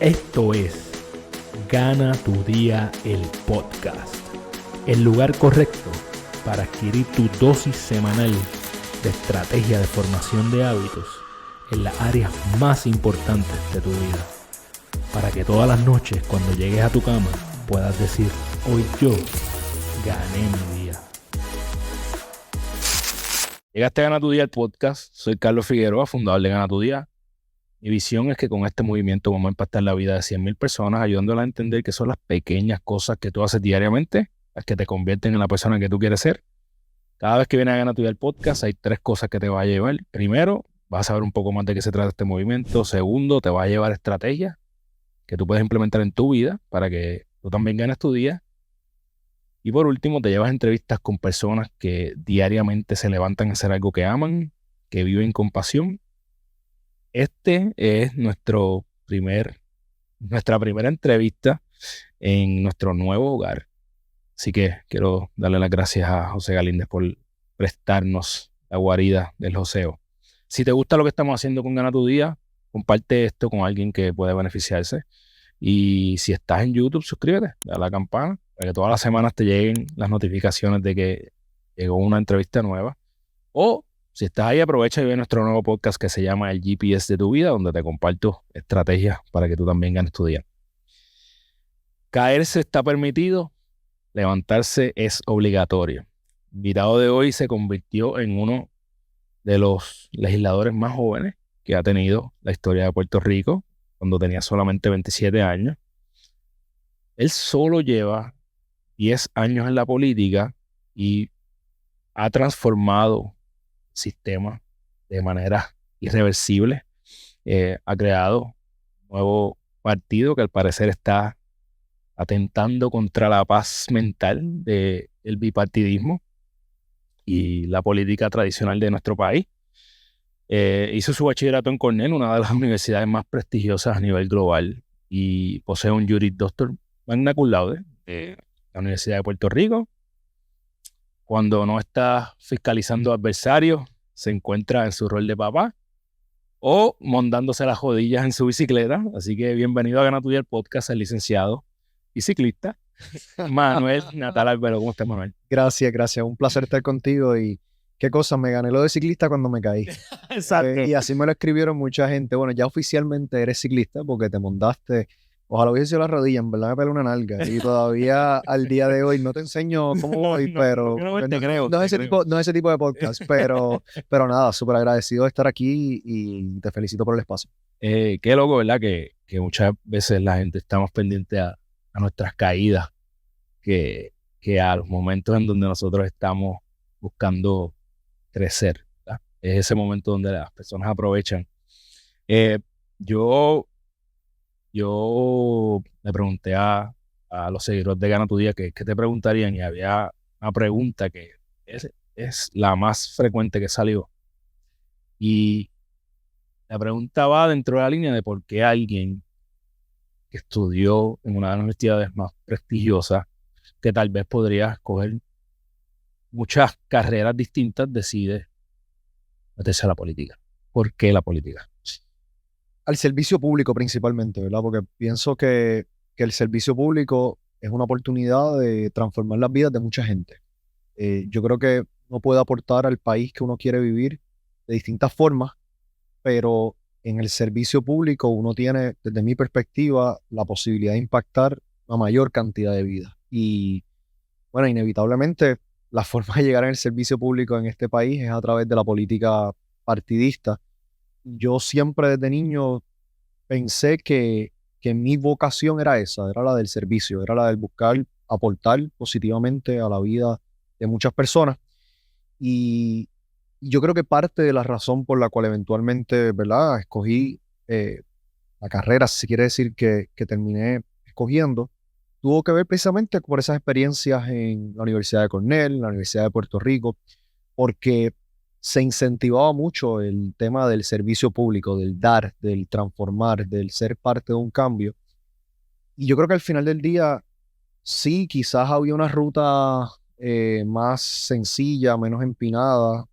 Esto es Gana tu Día, el podcast. El lugar correcto para adquirir tu dosis semanal de estrategia de formación de hábitos en las áreas más importantes de tu vida. Para que todas las noches, cuando llegues a tu cama, puedas decir: hoy yo gané mi día. Llegaste a Gana tu Día, el podcast. Soy Carlos Figueroa, fundador de Gana tu Día. Mi visión es que con este movimiento vamos a impactar la vida de 100,000 personas, ayudándolas a entender que son las pequeñas cosas que tú haces diariamente las que te convierten en la persona que tú quieres ser. Cada vez que vienes a Gana tu Día, el podcast, hay 3 cosas que te va a llevar. Primero, vas a saber un poco más de qué se trata este movimiento. Segundo, te va a llevar estrategias que tú puedes implementar en tu vida para que tú también ganes tu día. Y por último, te llevas entrevistas con personas que diariamente se levantan a hacer algo que aman, que viven con pasión. Este es nuestra primera entrevista en nuestro nuevo hogar. Así que quiero darle las gracias a José Galíndez por prestarnos la guarida del joseo. Si te gusta lo que estamos haciendo con Gana tu Día, comparte esto con alguien que puede beneficiarse. Y si estás en YouTube, suscríbete, dale a la campana para que todas las semanas te lleguen las notificaciones de que llegó una entrevista nueva. O si estás ahí, aprovecha y ve nuestro nuevo podcast que se llama El GPS de tu vida, donde te comparto estrategias para que tú también ganes tu día. Caerse está permitido, levantarse es obligatorio. El invitado de hoy se convirtió en uno de los legisladores más jóvenes que ha tenido la historia de Puerto Rico, cuando tenía solamente 27 años. Él solo lleva 10 años en la política y ha transformado sistema de manera irreversible. Ha creado un nuevo partido que al parecer está atentando contra la paz mental del bipartidismo y la política tradicional de nuestro país. Hizo su bachillerato en Cornell, una de las universidades más prestigiosas a nivel global, y posee un Juris Doctor magna cum laude de la Universidad de Puerto Rico. Cuando no está fiscalizando adversarios, se encuentra en su rol de papá o montándose las rodillas en su bicicleta. Así que bienvenido a Gana tu Día, el podcast, el licenciado y ciclista Manuel Natal Albero. ¿Cómo estás, Manuel? Gracias. Un placer estar contigo. Y qué cosa, me gané lo de ciclista cuando me caí. Exacto. Y así me lo escribieron mucha gente. Bueno, ya oficialmente eres ciclista porque te montaste. Ojalá hubiese sido la rodilla, en verdad me pelé una nalga. Y todavía al día de hoy no te enseño cómo voy, pero te creo. no es ese tipo de podcast. Pero nada, súper agradecido de estar aquí y te felicito por el espacio. Qué loco, ¿verdad? Que muchas veces la gente está más pendiente a nuestras caídas que a los momentos en donde nosotros estamos buscando crecer, ¿verdad? Es ese momento donde las personas aprovechan. Yo le pregunté a los seguidores de Gana tu Día que te preguntarían, y había una pregunta que es la más frecuente que salió. Y la pregunta va dentro de la línea de por qué alguien que estudió en una de las universidades más prestigiosas, que tal vez podría escoger muchas carreras distintas, decide meterse a la política. ¿Por qué la política? Al servicio público principalmente, ¿verdad? Porque pienso que el servicio público es una oportunidad de transformar las vidas de mucha gente. Yo creo que uno puede aportar al país que uno quiere vivir de distintas formas, pero en el servicio público uno tiene, desde mi perspectiva, la posibilidad de impactar una mayor cantidad de vidas. Y bueno, inevitablemente la forma de llegar en el servicio público en este país es a través de la política partidista. Yo siempre desde niño pensé que mi vocación era esa, era la del servicio, era la del buscar aportar positivamente a la vida de muchas personas. Y yo creo que parte de la razón por la cual eventualmente, ¿verdad?, escogí la carrera, si se quiere decir que terminé escogiendo, tuvo que ver precisamente por esas experiencias en la Universidad de Cornell, en la Universidad de Puerto Rico, porque se incentivaba mucho el tema del servicio público, del dar, del transformar, del ser parte de un cambio. Y yo creo que al final del día, sí, quizás había una ruta más sencilla, menos empinada,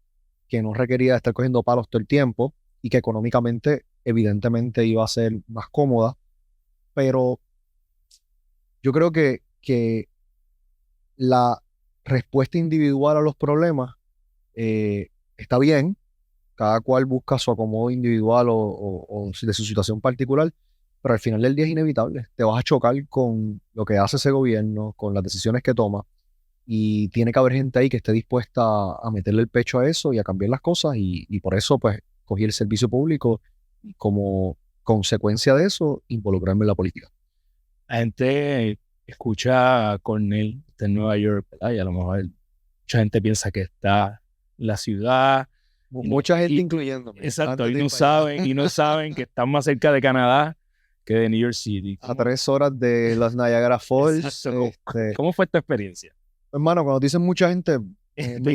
que no requería estar cogiendo palos todo el tiempo y que económicamente, evidentemente, iba a ser más cómoda. pero yo creo que la respuesta individual a los problemas está bien, cada cual busca su acomodo individual o de su situación particular, pero al final del día es inevitable. Te vas a chocar con lo que hace ese gobierno, con las decisiones que toma, y tiene que haber gente ahí que esté dispuesta a meterle el pecho a eso y a cambiar las cosas, y por eso pues cogí el servicio público y como consecuencia de eso involucrarme en la política. La gente escucha a Cornell de Nueva York, ¿verdad? Y a lo mejor mucha gente piensa que está en la ciudad. Mucha gente y- incluyéndome. Exacto, antes y de no ir para allá. saben, y no saben que están más cerca de Canadá que de New York City. A 3 horas de las Niagara Falls. Exacto. ¿Cómo fue tu experiencia? Hermano, cuando dicen mucha gente, Te me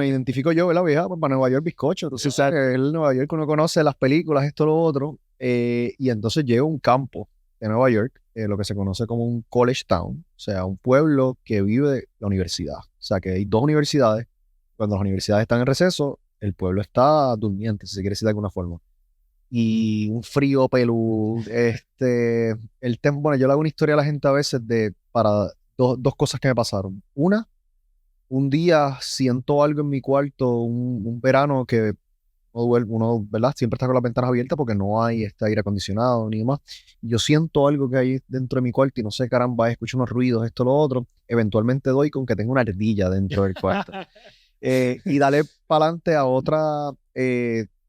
identifico yo, ¿verdad, vieja? Pues para Nueva York, bizcocho. Tú sabes Exacto. que el Nueva York uno conoce las películas, esto, lo otro. Y entonces llega un campo de Nueva York, lo que se conoce como un college town, o sea, un pueblo que vive la universidad. O sea, que hay 2 universidades. Cuando las universidades están en receso, el pueblo está durmiente, si se quiere decir de alguna forma. Y un frío pelú, bueno, yo le hago una historia a la gente a veces para dos cosas que me pasaron. Un día siento algo en mi cuarto, un verano que uno, ¿verdad? Siempre está con las ventanas abiertas porque no hay aire acondicionado ni demás. Yo siento algo que hay dentro de mi cuarto y no sé, caramba, escucho unos ruidos, esto, lo otro. Eventualmente doy con que tengo una ardilla dentro del cuarto. Y dale para adelante a otra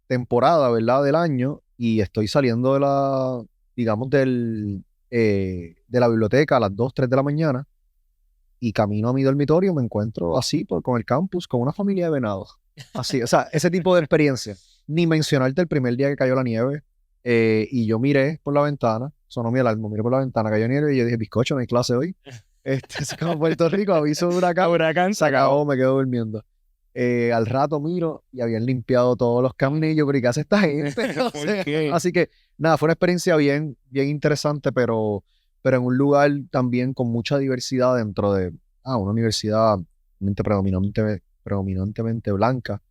temporada, ¿verdad? Del año, y estoy saliendo digamos, de la biblioteca a las 2 3 de la mañana, y camino a mi dormitorio, me encuentro así con el campus, con una familia de venados. Así, o sea, ese tipo de experiencia. Ni mencionarte el primer día que cayó la nieve, y yo miré por la ventana, sonó mi alarma, miré por la ventana, cayó nieve, y yo dije, bizcocho, no hay clase hoy. Es como Puerto Rico, aviso de huracán, Huracán se acabó, me quedo durmiendo. Al rato miro y habían limpiado todos los camnillos, pero ¿y qué hace esta gente? O ¿Por sea, qué? así que nada, fue una experiencia bien interesante, pero en un lugar también con mucha diversidad dentro de una universidad predominantemente blanca,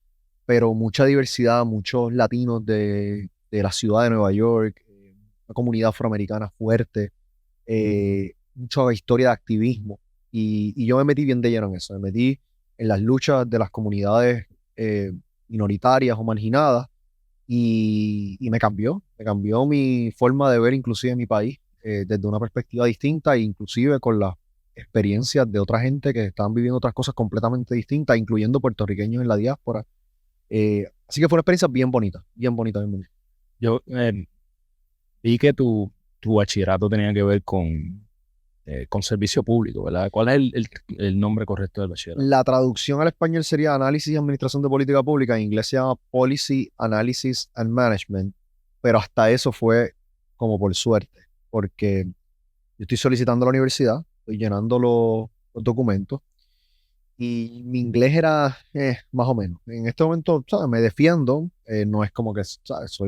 pero mucha diversidad, muchos latinos de la ciudad de Nueva York, una comunidad afroamericana fuerte, mucha historia de activismo, y yo me metí bien de lleno en eso, me metí en las luchas de las comunidades minoritarias o marginadas, y me cambió mi forma de ver inclusive mi país, desde una perspectiva distinta, e inclusive con las experiencias de otra gente que estaban viviendo otras cosas completamente distintas, incluyendo puertorriqueños en la diáspora. Así que fue una experiencia bien bonita, bien bonita, bien bonita. Yo vi que tu bachillerato tenía que ver con servicio público, ¿verdad? ¿Cuál es el nombre correcto del bachillerato? La traducción al español sería Análisis y Administración de Política Pública. En inglés se llama Policy, Analysis and Management. Pero hasta eso fue como por suerte, porque yo estoy solicitando a la universidad, estoy llenando los documentos, y mi inglés era más o menos. En este momento, ¿sabes? Me defiendo. No es como que, ¿sabes?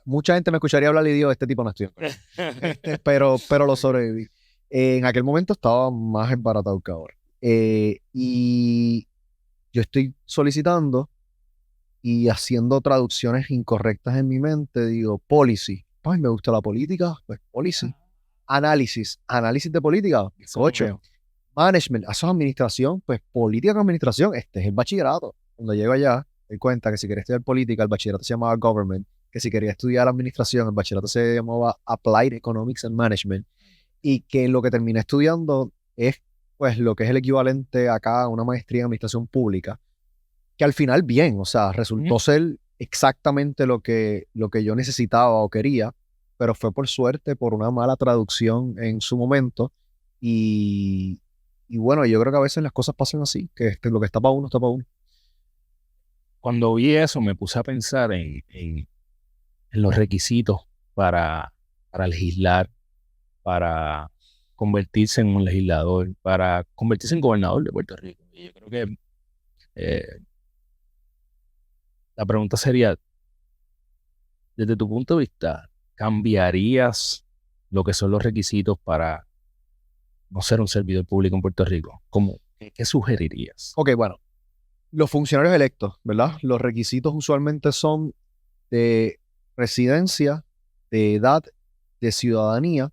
Mucha gente me escucharía hablar el idioma de este tipo, no estoy. Pero lo sobreviví. En aquel momento estaba más embaratado que ahora. Y yo estoy solicitando y haciendo traducciones incorrectas en mi mente. Digo, policy. Ay, me gusta la política, pues policy. Análisis de política, bizcocho. Management, eso es administración, pues política con administración, este es el bachillerato. Cuando llego allá, me doy cuenta que si quería estudiar política, el bachillerato se llamaba Government, que si quería estudiar administración, el bachillerato se llamaba Applied Economics and Management, y que lo que terminé estudiando es pues lo que es el equivalente acá a una maestría en administración pública, que al final bien, o sea, resultó ser exactamente lo que yo necesitaba o quería, pero fue por suerte, por una mala traducción en su momento, y, y bueno, yo creo que a veces las cosas pasan así, que lo que está para uno, está para uno. Cuando vi eso, me puse a pensar en los requisitos para legislar, para convertirse en un legislador, para convertirse en gobernador de Puerto Rico. Y yo creo que eh, la pregunta sería, desde tu punto de vista, ¿cambiarías lo que son los requisitos para no ser un servidor público en Puerto Rico? ¿Qué sugerirías? Ok, bueno, los funcionarios electos, ¿verdad? Los requisitos usualmente son de residencia, de edad, de ciudadanía,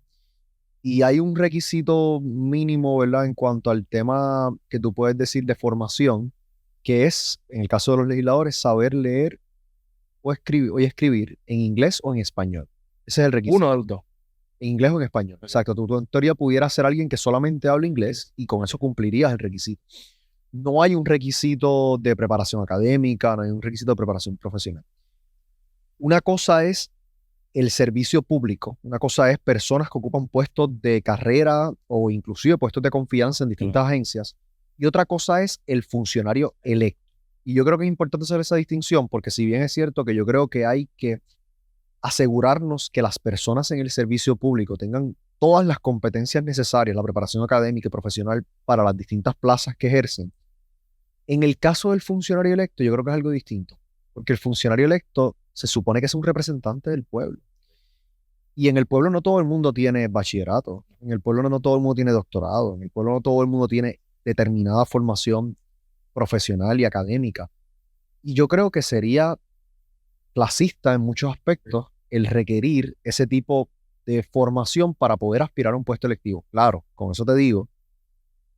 Y hay un requisito mínimo, ¿verdad? En cuanto al tema que tú puedes decir de formación, que es, en el caso de los legisladores, saber leer o escribir en inglés o en español. Ese es el requisito. Uno de los dos. En inglés o en español. Ok. Exacto. Tú en teoría pudieras ser alguien que solamente habla inglés y con eso cumplirías el requisito. No hay un requisito de preparación académica, no hay un requisito de preparación profesional. Una cosa es el servicio público, una cosa es personas que ocupan puestos de carrera o inclusive puestos de confianza en distintas agencias, y otra cosa es el funcionario electo. Y yo creo que es importante hacer esa distinción porque si bien es cierto que yo creo que hay que asegurarnos que las personas en el servicio público tengan todas las competencias necesarias, la preparación académica y profesional para las distintas plazas que ejercen, en el caso del funcionario electo, yo creo que es algo distinto, porque el funcionario electo se supone que es un representante del pueblo. Y en el pueblo no todo el mundo tiene bachillerato, en el pueblo no todo el mundo tiene doctorado, en el pueblo no todo el mundo tiene determinada formación profesional y académica. Y yo creo que sería clasista en muchos aspectos el requerir ese tipo de formación para poder aspirar a un puesto electivo. Claro, con eso te digo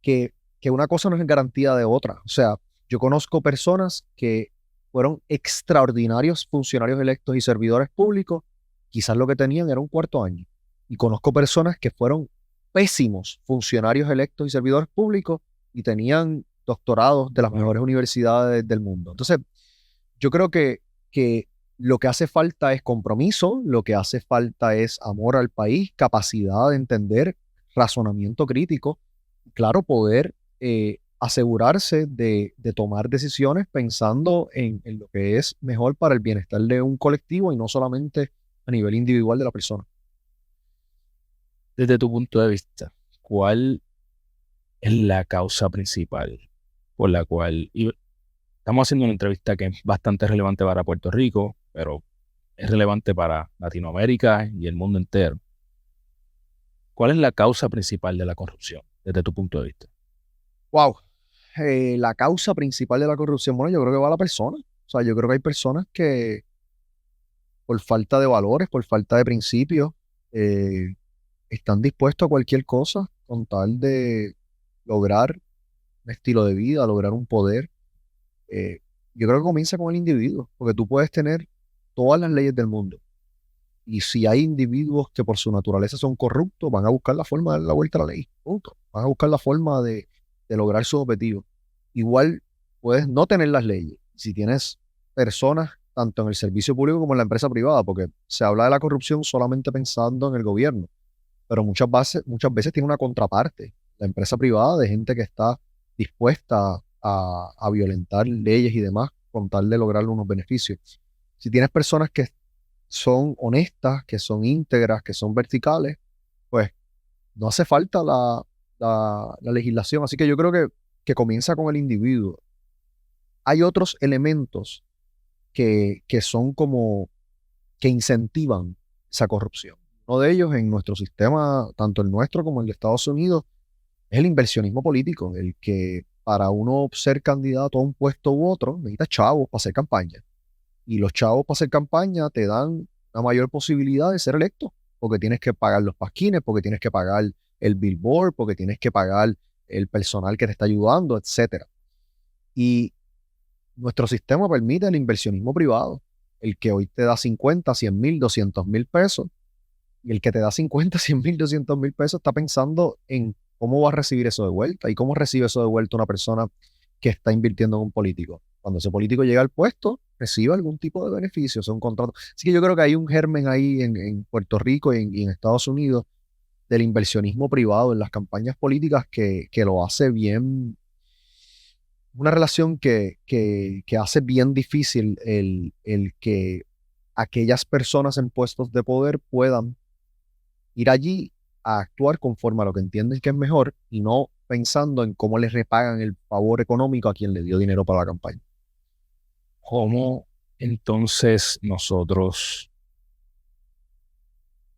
que una cosa no es garantía de otra. O sea, yo conozco personas que fueron extraordinarios funcionarios electos y servidores públicos, quizás lo que tenían era un cuarto año. Y conozco personas que fueron pésimos funcionarios electos y servidores públicos y tenían doctorados de las mejores universidades del mundo. Entonces, yo creo que lo que hace falta es compromiso, lo que hace falta es amor al país, capacidad de entender, razonamiento crítico, claro, poder asegurarse de tomar decisiones pensando en lo que es mejor para el bienestar de un colectivo y no solamente a nivel individual de la persona. Desde tu punto de vista, ¿cuál es la causa principal por la cual, y estamos haciendo una entrevista que es bastante relevante para Puerto Rico, pero es relevante para Latinoamérica y el mundo entero? ¿Cuál es la causa principal de la corrupción desde tu punto de vista? Wow. La causa principal de la corrupción, bueno, yo creo que va a la persona. O sea, yo creo que hay personas que por falta de valores, por falta de principios, eh, están dispuestos a cualquier cosa con tal de lograr un estilo de vida, lograr un poder. Eh, yo creo que comienza con el individuo, porque tú puedes tener todas las leyes del mundo. Y si hay individuos que por su naturaleza son corruptos, van a buscar la forma de dar la vuelta a la ley. Punto. Van a buscar la forma de lograr sus objetivos. Igual puedes no tener las leyes. Si tienes personas, tanto en el servicio público como en la empresa privada, porque se habla de la corrupción solamente pensando en el gobierno, pero muchas veces tiene una contraparte. La empresa privada de gente que está dispuesta a violentar leyes y demás con tal de lograr unos beneficios. Si tienes personas que son honestas, que son íntegras, que son verticales, pues no hace falta la legislación. Así que yo creo que comienza con el individuo. Hay otros elementos que son como que incentivan esa corrupción. Uno de ellos en nuestro sistema, tanto el nuestro como el de Estados Unidos, es el inversionismo político, el que para uno ser candidato a un puesto u otro necesita chavos para hacer campaña. Y los chavos para hacer campaña te dan una mayor posibilidad de ser electo, porque tienes que pagar los pasquines, porque tienes que pagar el billboard, porque tienes que pagar el personal que te está ayudando, etcétera. Y nuestro sistema permite el inversionismo privado, el que hoy te da 50, 100,000, 200,000 pesos, y el que te da 50, 100,000, 200,000 pesos está pensando en cómo va a recibir eso de vuelta y cómo recibe eso de vuelta una persona que está invirtiendo en un político. Cuando ese político llega al puesto, recibe algún tipo de beneficio, o sea, un contrato. Así que yo creo que hay un germen ahí en Puerto Rico y en Estados Unidos del inversionismo privado en las campañas políticas que lo hace bien, una relación que hace bien difícil el que aquellas personas en puestos de poder puedan ir allí a actuar conforme a lo que entienden que es mejor y no pensando en cómo les repagan el favor económico a quien le dio dinero para la campaña. ¿Cómo entonces nosotros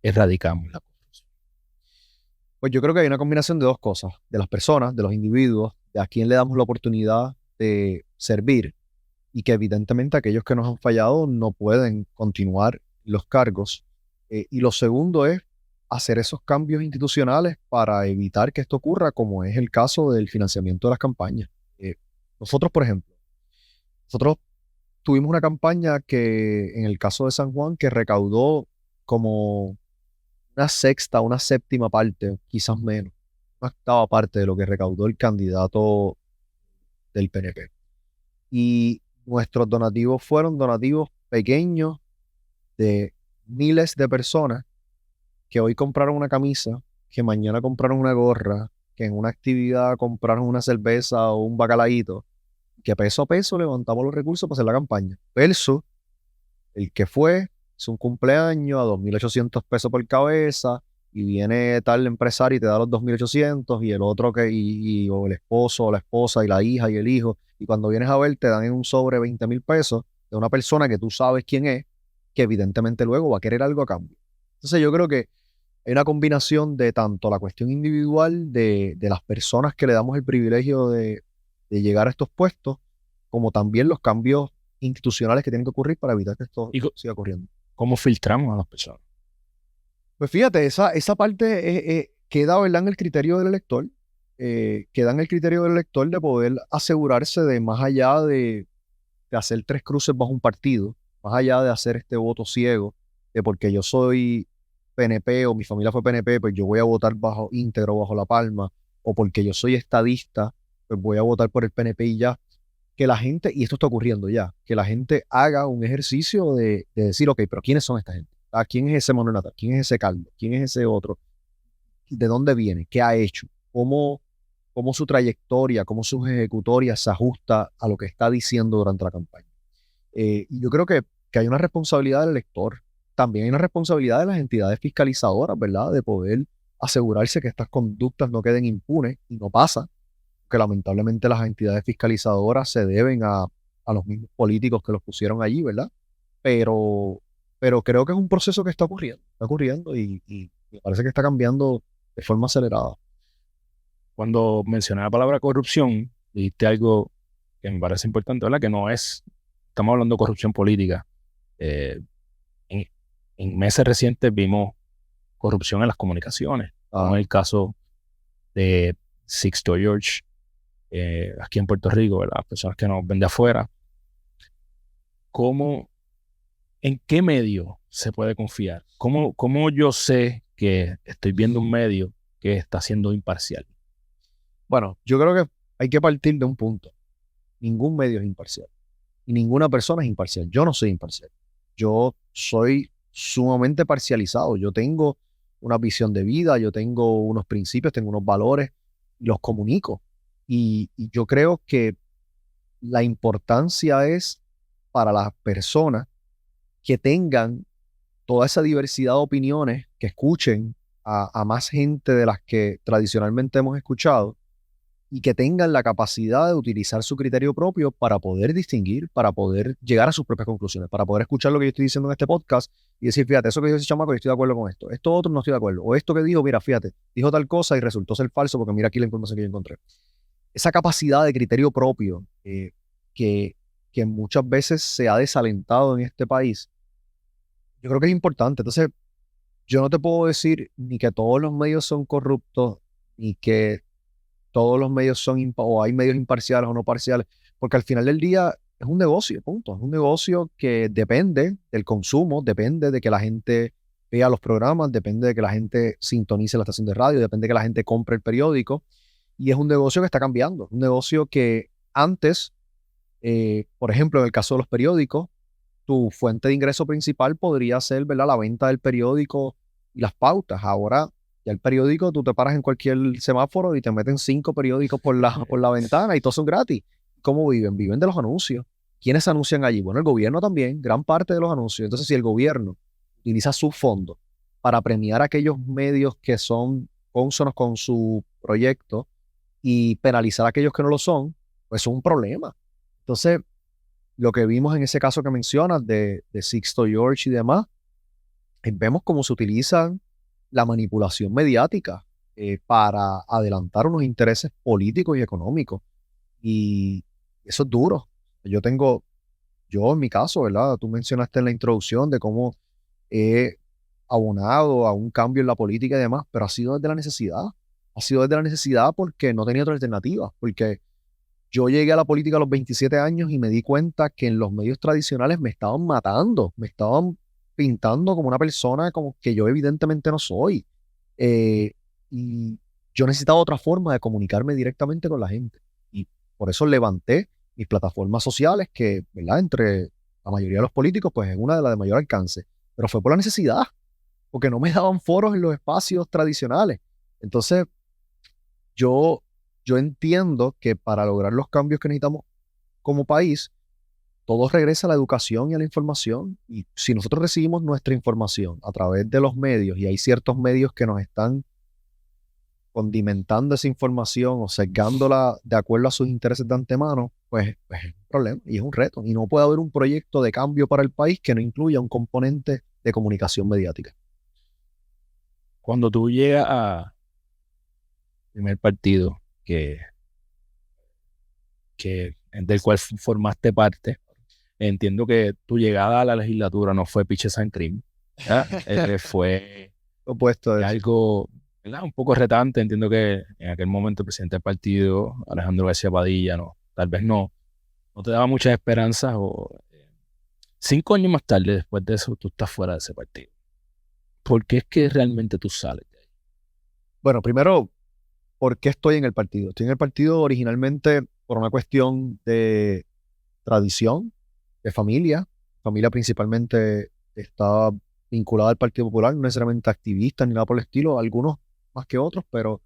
erradicamos la corrupción? Pues yo creo que hay una combinación de dos cosas, de las personas, de los individuos, de a quién le damos la oportunidad de servir y que evidentemente aquellos que nos han fallado no pueden continuar los cargos. Y lo segundo es hacer esos cambios institucionales para evitar que esto ocurra, como es el caso del financiamiento de las campañas. Nosotros, por ejemplo, nosotros tuvimos una campaña que, en el caso de San Juan, que recaudó como una sexta, una séptima parte, quizás menos, una octava parte de lo que recaudó el candidato del PNP. Y nuestros donativos fueron donativos pequeños de miles de personas que hoy compraron una camisa, que mañana compraron una gorra, que en una actividad compraron una cerveza o un bacalaíto, que peso a peso levantamos los recursos para hacer la campaña. Versus el que fue, es un cumpleaños a 2.800 pesos por cabeza, y viene tal empresario y te da los 2.800, y el otro o el esposo o la esposa y la hija y el hijo, y cuando vienes a ver te dan en un sobre 20.000 pesos de una persona que tú sabes quién es, que evidentemente luego va a querer algo a cambio. Entonces yo creo que hay una combinación de tanto la cuestión individual de las personas que le damos el privilegio de llegar a estos puestos, como también los cambios institucionales que tienen que ocurrir para evitar que esto ¿Y siga ocurriendo. cómo filtramos a las personas? Pues fíjate, esa parte queda, ¿verdad?, en el criterio del elector. Queda en el criterio del elector de poder asegurarse de, más allá de hacer tres cruces bajo un partido, más allá de hacer este voto ciego, de porque yo soy PNP o mi familia fue PNP, pues yo voy a votar bajo íntegro, bajo la palma, o porque yo soy estadista, pues voy a votar por el PNP y ya. Que la gente, y esto está ocurriendo ya, que la gente haga un ejercicio de decir, ok, pero ¿quiénes son esta gente? ¿A quién es ese Manuel Natal? ¿Quién es ese Carlos? ¿Quién es ese otro? ¿De dónde viene? ¿Qué ha hecho? ¿Cómo su trayectoria, cómo sus ejecutorias se ajusta a lo que está diciendo durante la campaña? Y yo creo que hay una responsabilidad del elector. También hay una responsabilidad de las entidades fiscalizadoras, ¿verdad? De poder asegurarse que estas conductas no queden impunes, y no pasa, que lamentablemente las entidades fiscalizadoras se deben a los mismos políticos que los pusieron allí, ¿verdad? Pero, pero creo que es un proceso que está ocurriendo y me parece que está cambiando de forma acelerada. Cuando mencioné la palabra corrupción, dijiste algo que me parece importante, ¿verdad? Que no es, estamos hablando de corrupción política. Eh, en, en meses recientes vimos corrupción en las comunicaciones, como Ah, en el caso de Sixto George, aquí en Puerto Rico, ¿verdad? Las personas que nos ven de afuera. ¿Cómo, en qué medio se puede confiar? ¿Cómo yo sé que estoy viendo un medio que está siendo imparcial? bueno, yo creo que hay que partir de un punto. Ningún medio es imparcial y ninguna persona es imparcial. Yo no soy imparcial. Yo soy sumamente parcializado. Yo tengo una visión de vida, yo tengo unos principios, tengo unos valores, y los comunico. Y yo creo que la importancia es para las personas que tengan toda esa diversidad de opiniones, que escuchen a más gente de las que tradicionalmente hemos escuchado, y que tengan la capacidad de utilizar su criterio propio para poder distinguir, para poder llegar a sus propias conclusiones, para poder escuchar lo que yo estoy diciendo en este podcast y decir, fíjate, eso que dijo ese chamaco, yo estoy de acuerdo con esto. Esto otro no estoy de acuerdo. O esto que dijo, mira, fíjate, dijo tal cosa y resultó ser falso porque mira aquí la información que yo encontré. Esa capacidad de criterio propio que, que muchas veces se ha desalentado en este país, yo creo que es importante. Entonces, yo no te puedo decir ni que todos los medios son corruptos, ni que todos los medios son o hay medios imparciales o no parciales, porque al final del día es un negocio, punto. Es un negocio que depende del consumo, depende de que la gente vea los programas, depende de que la gente sintonice la estación de radio, depende de que la gente compre el periódico, y es un negocio que está cambiando. Un negocio que antes, por ejemplo, en el caso de los periódicos, tu fuente de ingreso principal podría ser, ¿verdad?, la venta del periódico y las pautas. Ahora, ya el periódico, tú te paras en cualquier semáforo y te meten 5 periódicos por la ventana y todos son gratis. ¿Cómo viven? Viven de los anuncios. ¿Quiénes anuncian allí? Bueno, el gobierno también, gran parte de los anuncios. Entonces, si el gobierno utiliza sus fondos para premiar a aquellos medios que son cónsonos con su proyecto y penalizar a aquellos que no lo son, pues es un problema. Entonces, lo que vimos en ese caso que mencionas de Sixto George y demás, vemos cómo se utiliza la manipulación mediática para adelantar unos intereses políticos y económicos. Y eso es duro. Yo en mi caso, ¿verdad? Tú mencionaste en la introducción de cómo he abonado a un cambio en la política y demás, pero ha sido desde la necesidad. Ha sido desde la necesidad porque no tenía otra alternativa, porque yo llegué a la política a los 27 años y me di cuenta que en los medios tradicionales me estaban matando, me estaban pintando como una persona como que yo evidentemente no soy. Eh, y yo necesitaba otra forma de comunicarme directamente con la gente. Y por eso levanté mis plataformas sociales, que, ¿verdad? Entre la mayoría de los políticos, pues es una de las de mayor alcance. Pero fue por la necesidad, porque no me daban foros en los espacios tradicionales. Entonces, yo, yo entiendo que para lograr los cambios que necesitamos como país, todo regresa a la educación y a la información. Y si nosotros recibimos nuestra información a través de los medios, y hay ciertos medios que nos están condimentando esa información o sesgándola de acuerdo a sus intereses de antemano, pues es un problema y es un reto. Y no puede haber un proyecto de cambio para el país que no incluya un componente de comunicación mediática. Cuando tú llegas a primer partido del cual formaste parte, entiendo que tu llegada a la legislatura no fue Piche San Crim, fue Opuesto a eso. algo, ¿verdad? Un poco retante. Entiendo que en aquel momento el presidente del partido, Alejandro García Padilla, tal vez no te daba muchas esperanzas. 5 años más tarde, después de eso, tú estás fuera de ese partido. ¿Por qué es que realmente tú sales de ahí? Bueno, primero, ¿por qué estoy en el partido? Estoy en el partido originalmente por una cuestión de tradición, de familia. Familia principalmente está vinculada al Partido Popular, no necesariamente activista ni nada por el estilo, algunos más que otros, pero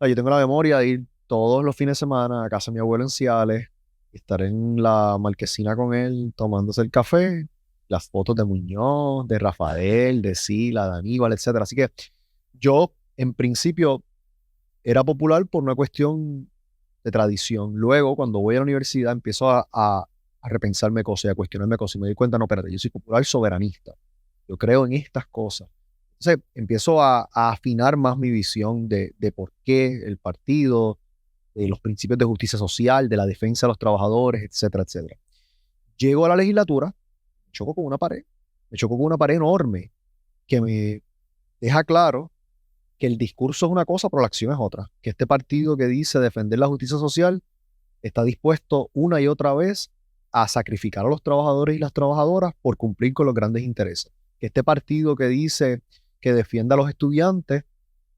yo tengo la memoria de ir todos los fines de semana a casa de mi abuelo en Ciales, estar en la marquesina con él tomándose el café, las fotos de Muñoz, de Rafael, de Sila, de Aníbal, etcétera. Así que yo, en principio, era popular por una cuestión de tradición. Luego, cuando voy a la universidad, empiezo a repensarme cosas y a cuestionarme cosas y me doy cuenta, no, espérate, yo soy popular soberanista. Yo creo en estas cosas. Entonces, empiezo a afinar más mi visión de por qué el partido, de los principios de justicia social, de la defensa de los trabajadores, etcétera, etcétera. Llego a la legislatura, me choco con una pared enorme que me deja claro que el discurso es una cosa, pero la acción es otra. Que este partido que dice defender la justicia social está dispuesto una y otra vez a sacrificar a los trabajadores y las trabajadoras por cumplir con los grandes intereses. Que este partido que dice que defiende a los estudiantes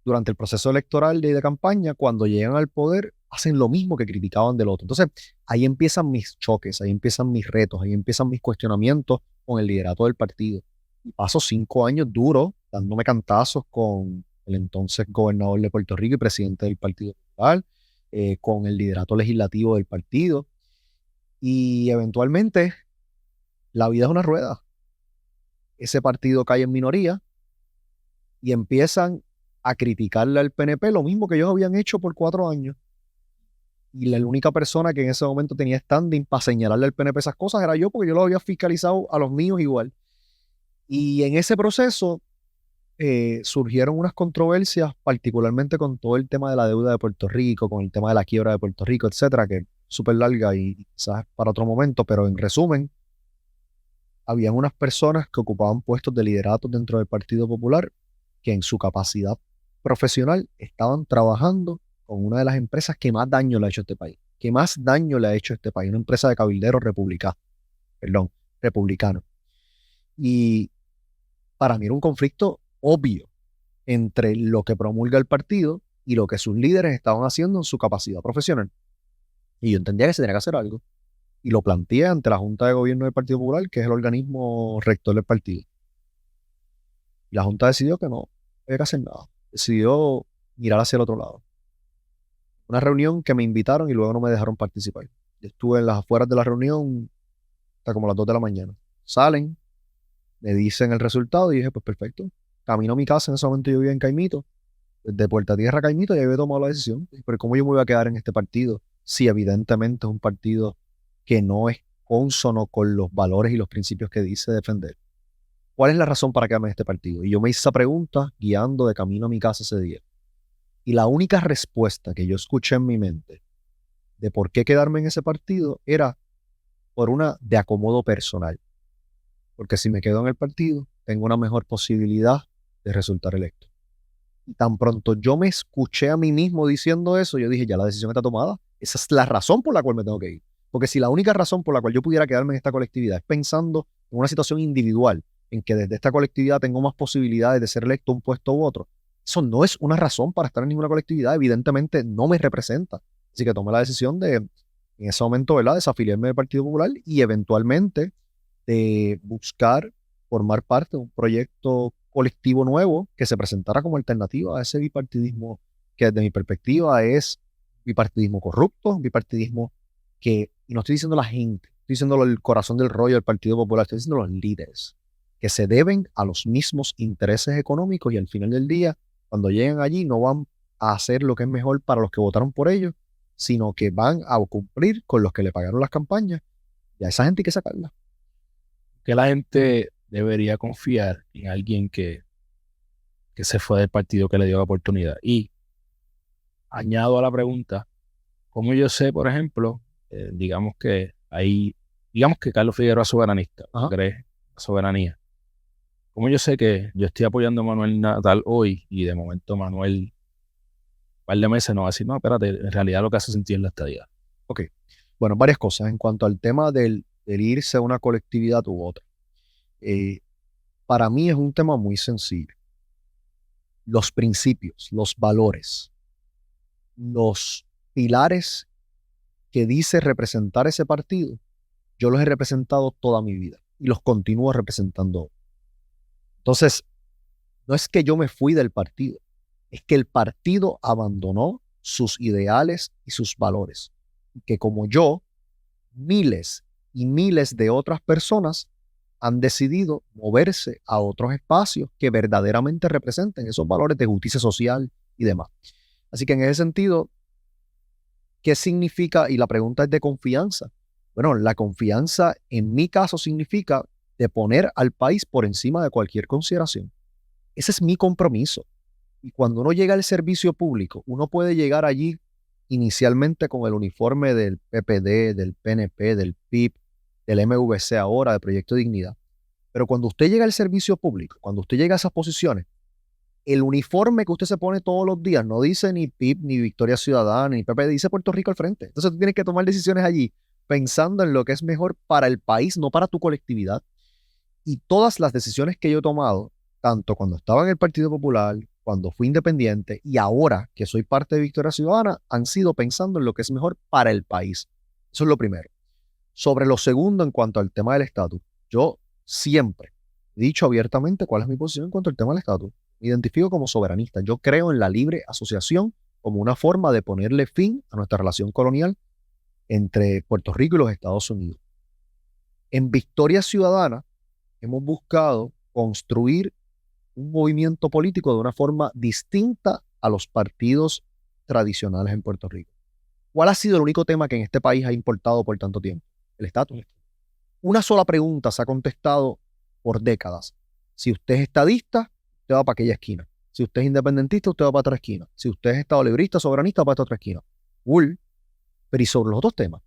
durante el proceso electoral y de campaña, cuando llegan al poder, hacen lo mismo que criticaban del otro. Entonces, ahí empiezan mis choques, ahí empiezan mis retos, ahí empiezan mis cuestionamientos con el liderato del partido. Y paso 5 años duros dándome cantazos con el entonces gobernador de Puerto Rico y presidente del Partido Popular, con el liderato legislativo del partido. Y eventualmente, la vida es una rueda. Ese partido cae en minoría y empiezan a criticarle al PNP lo mismo que ellos habían hecho por 4 años. Y la única persona que en ese momento tenía standing para señalarle al PNP esas cosas era yo, porque yo lo había fiscalizado a los míos igual. Y en ese proceso surgieron unas controversias, particularmente con todo el tema de la deuda de Puerto Rico, con el tema de la quiebra de Puerto Rico, etcétera, que es súper larga y quizás para otro momento, pero en resumen, habían unas personas que ocupaban puestos de liderato dentro del Partido Popular que en su capacidad profesional estaban trabajando con una de las empresas que más daño le ha hecho a este país, una empresa de cabilderos republicano. Y para mí era un conflicto obvio entre lo que promulga el partido y lo que sus líderes estaban haciendo en su capacidad profesional. Y yo entendía que se tenía que hacer algo. Y lo planteé ante la Junta de Gobierno del Partido Popular, que es el organismo rector del partido. Y la Junta decidió que no había que hacer nada. Decidió mirar hacia el otro lado. Una reunión que me invitaron y luego no me dejaron participar. Yo estuve en las afueras de la reunión hasta como las 2 de la mañana. Salen, me dicen el resultado y dije, pues perfecto. Camino a mi casa, en ese momento yo vivía en Caimito, desde Puerta Tierra a Caimito, y había tomado la decisión. Pero ¿cómo yo me voy a quedar en este partido si evidentemente es un partido que no es cónsono con los valores y los principios que dice defender? ¿Cuál es la razón para quedarme en este partido? Y yo me hice esa pregunta guiando de camino a mi casa ese día. Y la única respuesta que yo escuché en mi mente de por qué quedarme en ese partido era por una de acomodo personal. Porque si me quedo en el partido, tengo una mejor posibilidad de resultar electo. Y tan pronto yo me escuché a mí mismo diciendo eso, yo dije, ya la decisión está tomada. Esa es la razón por la cual me tengo que ir. Porque si la única razón por la cual yo pudiera quedarme en esta colectividad es pensando en una situación individual, en que desde esta colectividad tengo más posibilidades de ser electo a un puesto u otro, eso no es una razón para estar en ninguna colectividad. Evidentemente no me representa. Así que tomé la decisión de, en ese momento, ¿verdad?, desafiliarme del Partido Popular y eventualmente de buscar formar parte de un proyecto colectivo nuevo que se presentara como alternativa a ese bipartidismo que desde mi perspectiva es bipartidismo corrupto, bipartidismo que, y no estoy diciendo la gente, estoy diciendo el corazón del rollo del Partido Popular, estoy diciendo los líderes, que se deben a los mismos intereses económicos y al final del día, cuando llegan allí, no van a hacer lo que es mejor para los que votaron por ellos, sino que van a cumplir con los que le pagaron las campañas, y a esa gente hay que sacarla. Que la gente debería confiar en alguien que se fue del partido que le dio la oportunidad. Y añado a la pregunta, ¿cómo yo sé, por ejemplo, digamos que Carlos Figueroa es soberanista, cree soberanía? ¿Cómo yo sé que yo estoy apoyando a Manuel Natal hoy y de momento Manuel, un par de meses, no va a decir, no, espérate, en realidad lo que hace sentido es la estadidad? Ok, bueno, varias cosas en cuanto al tema del irse a una colectividad u otra. Para mí es un tema muy sencillo. Los principios, los valores, los pilares que dice representar ese partido, yo los he representado toda mi vida y los continúo representando. Entonces, no es que yo me fui del partido, es que el partido abandonó sus ideales y sus valores. Que como yo, miles y miles de otras personas han decidido moverse a otros espacios que verdaderamente representen esos valores de justicia social y demás. Así que en ese sentido, ¿qué significa? Y la pregunta es de confianza. Bueno, la confianza en mi caso significa de poner al país por encima de cualquier consideración. Ese es mi compromiso. Y cuando uno llega al servicio público, uno puede llegar allí inicialmente con el uniforme del PPD, del PNP, del PIB, del MVC ahora, del Proyecto Dignidad. Pero cuando usted llega al servicio público, cuando usted llega a esas posiciones, el uniforme que usted se pone todos los días no dice ni PIB, ni Victoria Ciudadana, ni PPD, dice Puerto Rico al frente. Entonces tú tienes que tomar decisiones allí pensando en lo que es mejor para el país, no para tu colectividad. Y todas las decisiones que yo he tomado, tanto cuando estaba en el Partido Popular, cuando fui independiente y ahora que soy parte de Victoria Ciudadana, han sido pensando en lo que es mejor para el país. Eso es lo primero. Sobre lo segundo, en cuanto al tema del estatus, yo siempre he dicho abiertamente cuál es mi posición en cuanto al tema del estatus. Me identifico como soberanista. Yo creo en la libre asociación como una forma de ponerle fin a nuestra relación colonial entre Puerto Rico y los Estados Unidos. En Victoria Ciudadana hemos buscado construir un movimiento político de una forma distinta a los partidos tradicionales en Puerto Rico. ¿Cuál ha sido el único tema que en este país ha importado por tanto tiempo? El estatus. Una sola pregunta se ha contestado por décadas. Si usted es estadista, usted va para aquella esquina. Si usted es independentista, usted va para otra esquina. Si usted es estado librista, soberanista, va para esta otra esquina. Pero ¿y sobre los otros temas?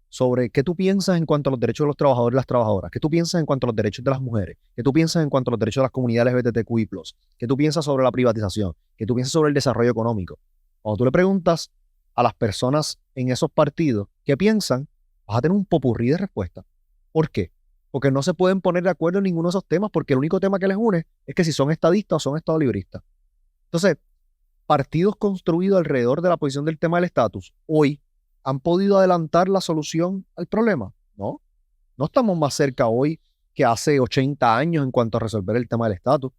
Sobre qué tú piensas en cuanto a los derechos de los trabajadores y las trabajadoras, qué tú piensas en cuanto a los derechos de las mujeres, qué tú piensas en cuanto a los derechos de las comunidades LGBTQI+, qué tú piensas sobre la privatización, qué tú piensas sobre el desarrollo económico. Cuando tú le preguntas a las personas en esos partidos qué piensan, vas a tener un popurrí de respuestas. ¿Por qué? Porque no se pueden poner de acuerdo en ninguno de esos temas, porque el único tema que les une es que si son estadistas o son estado libristas. Entonces, partidos construidos alrededor de la posición del tema del estatus, hoy ¿han podido adelantar la solución al problema? No. No estamos más cerca hoy que hace 80 años en cuanto a resolver el tema del estatus.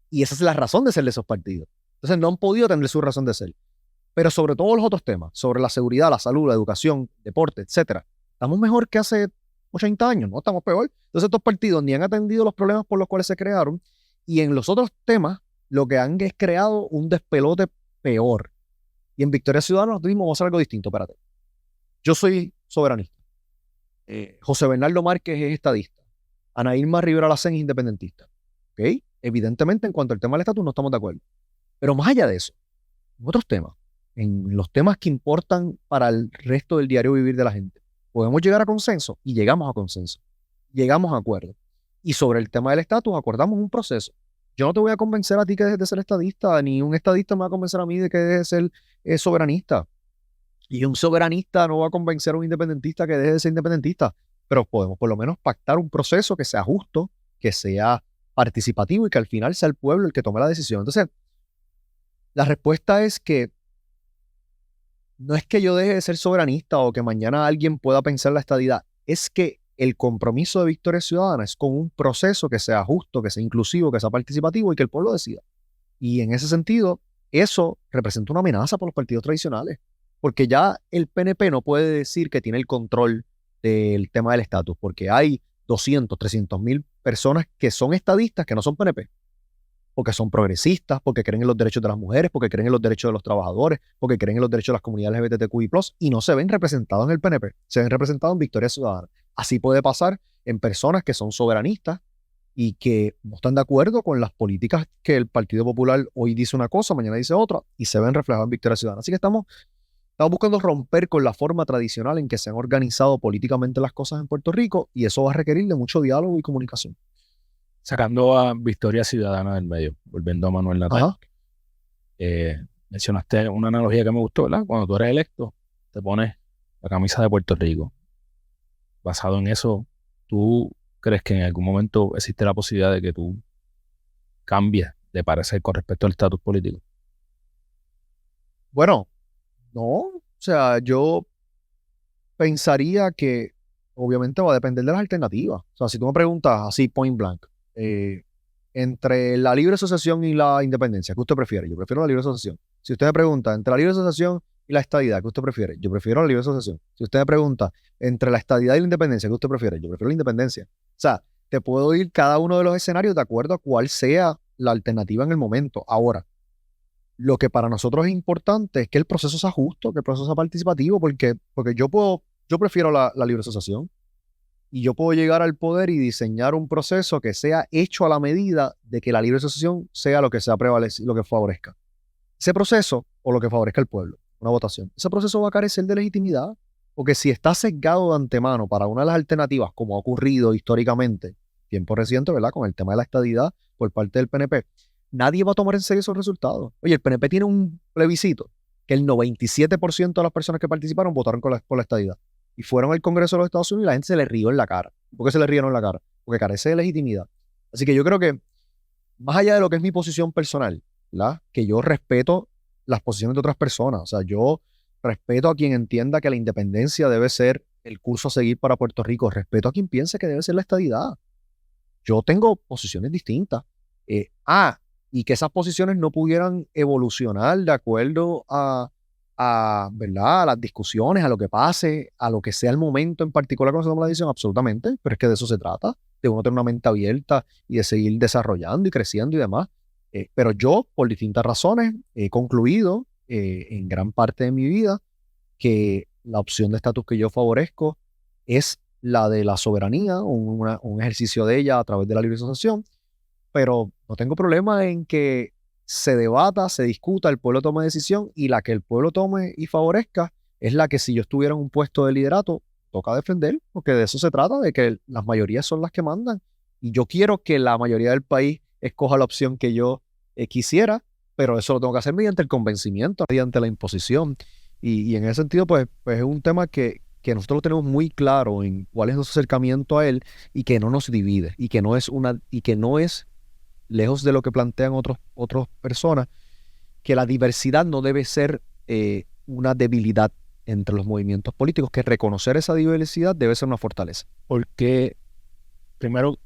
Y esa es la razón de ser de esos partidos. Entonces no han podido tener su razón de ser. Pero sobre todos los otros temas, sobre la seguridad, la salud, la educación, deporte, etcétera, ¿estamos mejor que hace 80 años? No, estamos peor. Entonces estos partidos ni han atendido los problemas por los cuales se crearon y en los otros temas lo que han es creado un despelote peor. Y en Victoria Ciudadana nosotros mismos vamos a hacer algo distinto. Espérate. Yo soy soberanista. José Bernardo Márquez es estadista. Ana Irma Rivera Lacén es independentista. ¿Ok? Evidentemente, en cuanto al tema del estatus, no estamos de acuerdo. Pero más allá de eso, en otros temas, en los temas que importan para el resto del diario vivir de la gente, podemos llegar a consenso y llegamos a consenso. Llegamos a acuerdo. Y sobre el tema del estatus acordamos un proceso. Yo no te voy a convencer a ti que dejes de ser estadista, ni un estadista me va a convencer a mí de que deje de ser soberanista. Y un soberanista no va a convencer a un independentista que deje de ser independentista. Pero podemos por lo menos pactar un proceso que sea justo, que sea participativo y que al final sea el pueblo el que tome la decisión. Entonces, la respuesta es que no es que yo deje de ser soberanista o que mañana alguien pueda pensar la estadidad, es que el compromiso de Victoria Ciudadana es con un proceso que sea justo, que sea inclusivo, que sea participativo y que el pueblo decida. Y en ese sentido, eso representa una amenaza por los partidos tradicionales, porque ya el PNP no puede decir que tiene el control del tema del estatus, porque hay 200, 300 mil personas que son estadistas que no son PNP, porque son progresistas, porque creen en los derechos de las mujeres, porque creen en los derechos de los trabajadores, porque creen en los derechos de las comunidades LGBTQI+, y no se ven representados en el PNP, se ven representados en Victoria Ciudadana. Así puede pasar en personas que son soberanistas y que no están de acuerdo con las políticas que el Partido Popular hoy dice una cosa, mañana dice otra, y se ven reflejadas en Victoria Ciudadana. Así que estamos buscando romper con la forma tradicional en que se han organizado políticamente las cosas en Puerto Rico, y eso va a requerir de mucho diálogo y comunicación. Sacando a Victoria Ciudadana del medio, volviendo a Manuel Natal. Ajá. Mencionaste una analogía que me gustó, ¿verdad? Cuando tú eres electo, te pones la camisa de Puerto Rico. Basado en eso, ¿tú crees que en algún momento existe la posibilidad de que tú cambies de parecer con respecto al estatus político? Bueno, no, o sea, yo pensaría que obviamente va a depender de las alternativas. O sea, si tú me preguntas así point blank, entre la libre asociación y la independencia, ¿qué usted prefiere? Yo prefiero la libre asociación. Si usted me pregunta entre la libre asociación y la estadidad, ¿qué usted prefiere? Yo prefiero la libre asociación. Si usted me pregunta entre la estadidad y la independencia, ¿qué usted prefiere? Yo prefiero la independencia. O sea, te puedo ir cada uno de los escenarios de acuerdo a cuál sea la alternativa en el momento. Ahora, lo que para nosotros es importante es que el proceso sea justo, que el proceso sea participativo, porque yo prefiero la libre asociación y yo puedo llegar al poder y diseñar un proceso que sea hecho a la medida de que la libre asociación sea lo que sea lo que favorezca. Ese proceso, o lo que favorezca al pueblo, una votación, ese proceso va a carecer de legitimidad, porque si está sesgado de antemano para una de las alternativas, como ha ocurrido históricamente, tiempo reciente, ¿verdad? Con el tema de la estadidad por parte del PNP, nadie va a tomar en serio esos resultados. Oye, el PNP tiene un plebiscito que el 97% de las personas que participaron votaron por la estadidad. Y fueron al Congreso de los Estados Unidos y la gente se le rió en la cara. ¿Por qué se le rieron en la cara? Porque carece de legitimidad. Así que yo creo que, más allá de lo que es mi posición personal, ¿verdad? Que yo respeto las posiciones de otras personas. O sea, yo respeto a quien entienda que la independencia debe ser el curso a seguir para Puerto Rico. Respeto a quien piense que debe ser la estadidad. Yo tengo posiciones distintas. Y que esas posiciones no pudieran evolucionar de acuerdo ¿verdad? A las discusiones, a lo que pase, a lo que sea el momento en particular cuando se toma la decisión, absolutamente, pero es que de eso se trata, de uno tener una mente abierta y de seguir desarrollando y creciendo y demás. Pero yo, por distintas razones, he concluido en gran parte de mi vida que la opción de estatus que yo favorezco es la de la soberanía, un ejercicio de ella a través de la libre asociación, pero no tengo problema en que se debata, se discuta, el pueblo tome decisión y la que el pueblo tome y favorezca es la que si yo estuviera en un puesto de liderato, toca defender, porque de eso se trata, de que las mayorías son las que mandan y yo quiero que la mayoría del país escoja la opción que yo quisiera, pero eso lo tengo que hacer mediante el convencimiento, mediante la imposición y en ese sentido pues es un tema que nosotros lo tenemos muy claro en cuál es nuestro acercamiento a él y que no nos divide y que no es lejos de lo que plantean otras personas, que la diversidad no debe ser una debilidad entre los movimientos políticos, que reconocer esa diversidad debe ser una fortaleza. Porque, primero,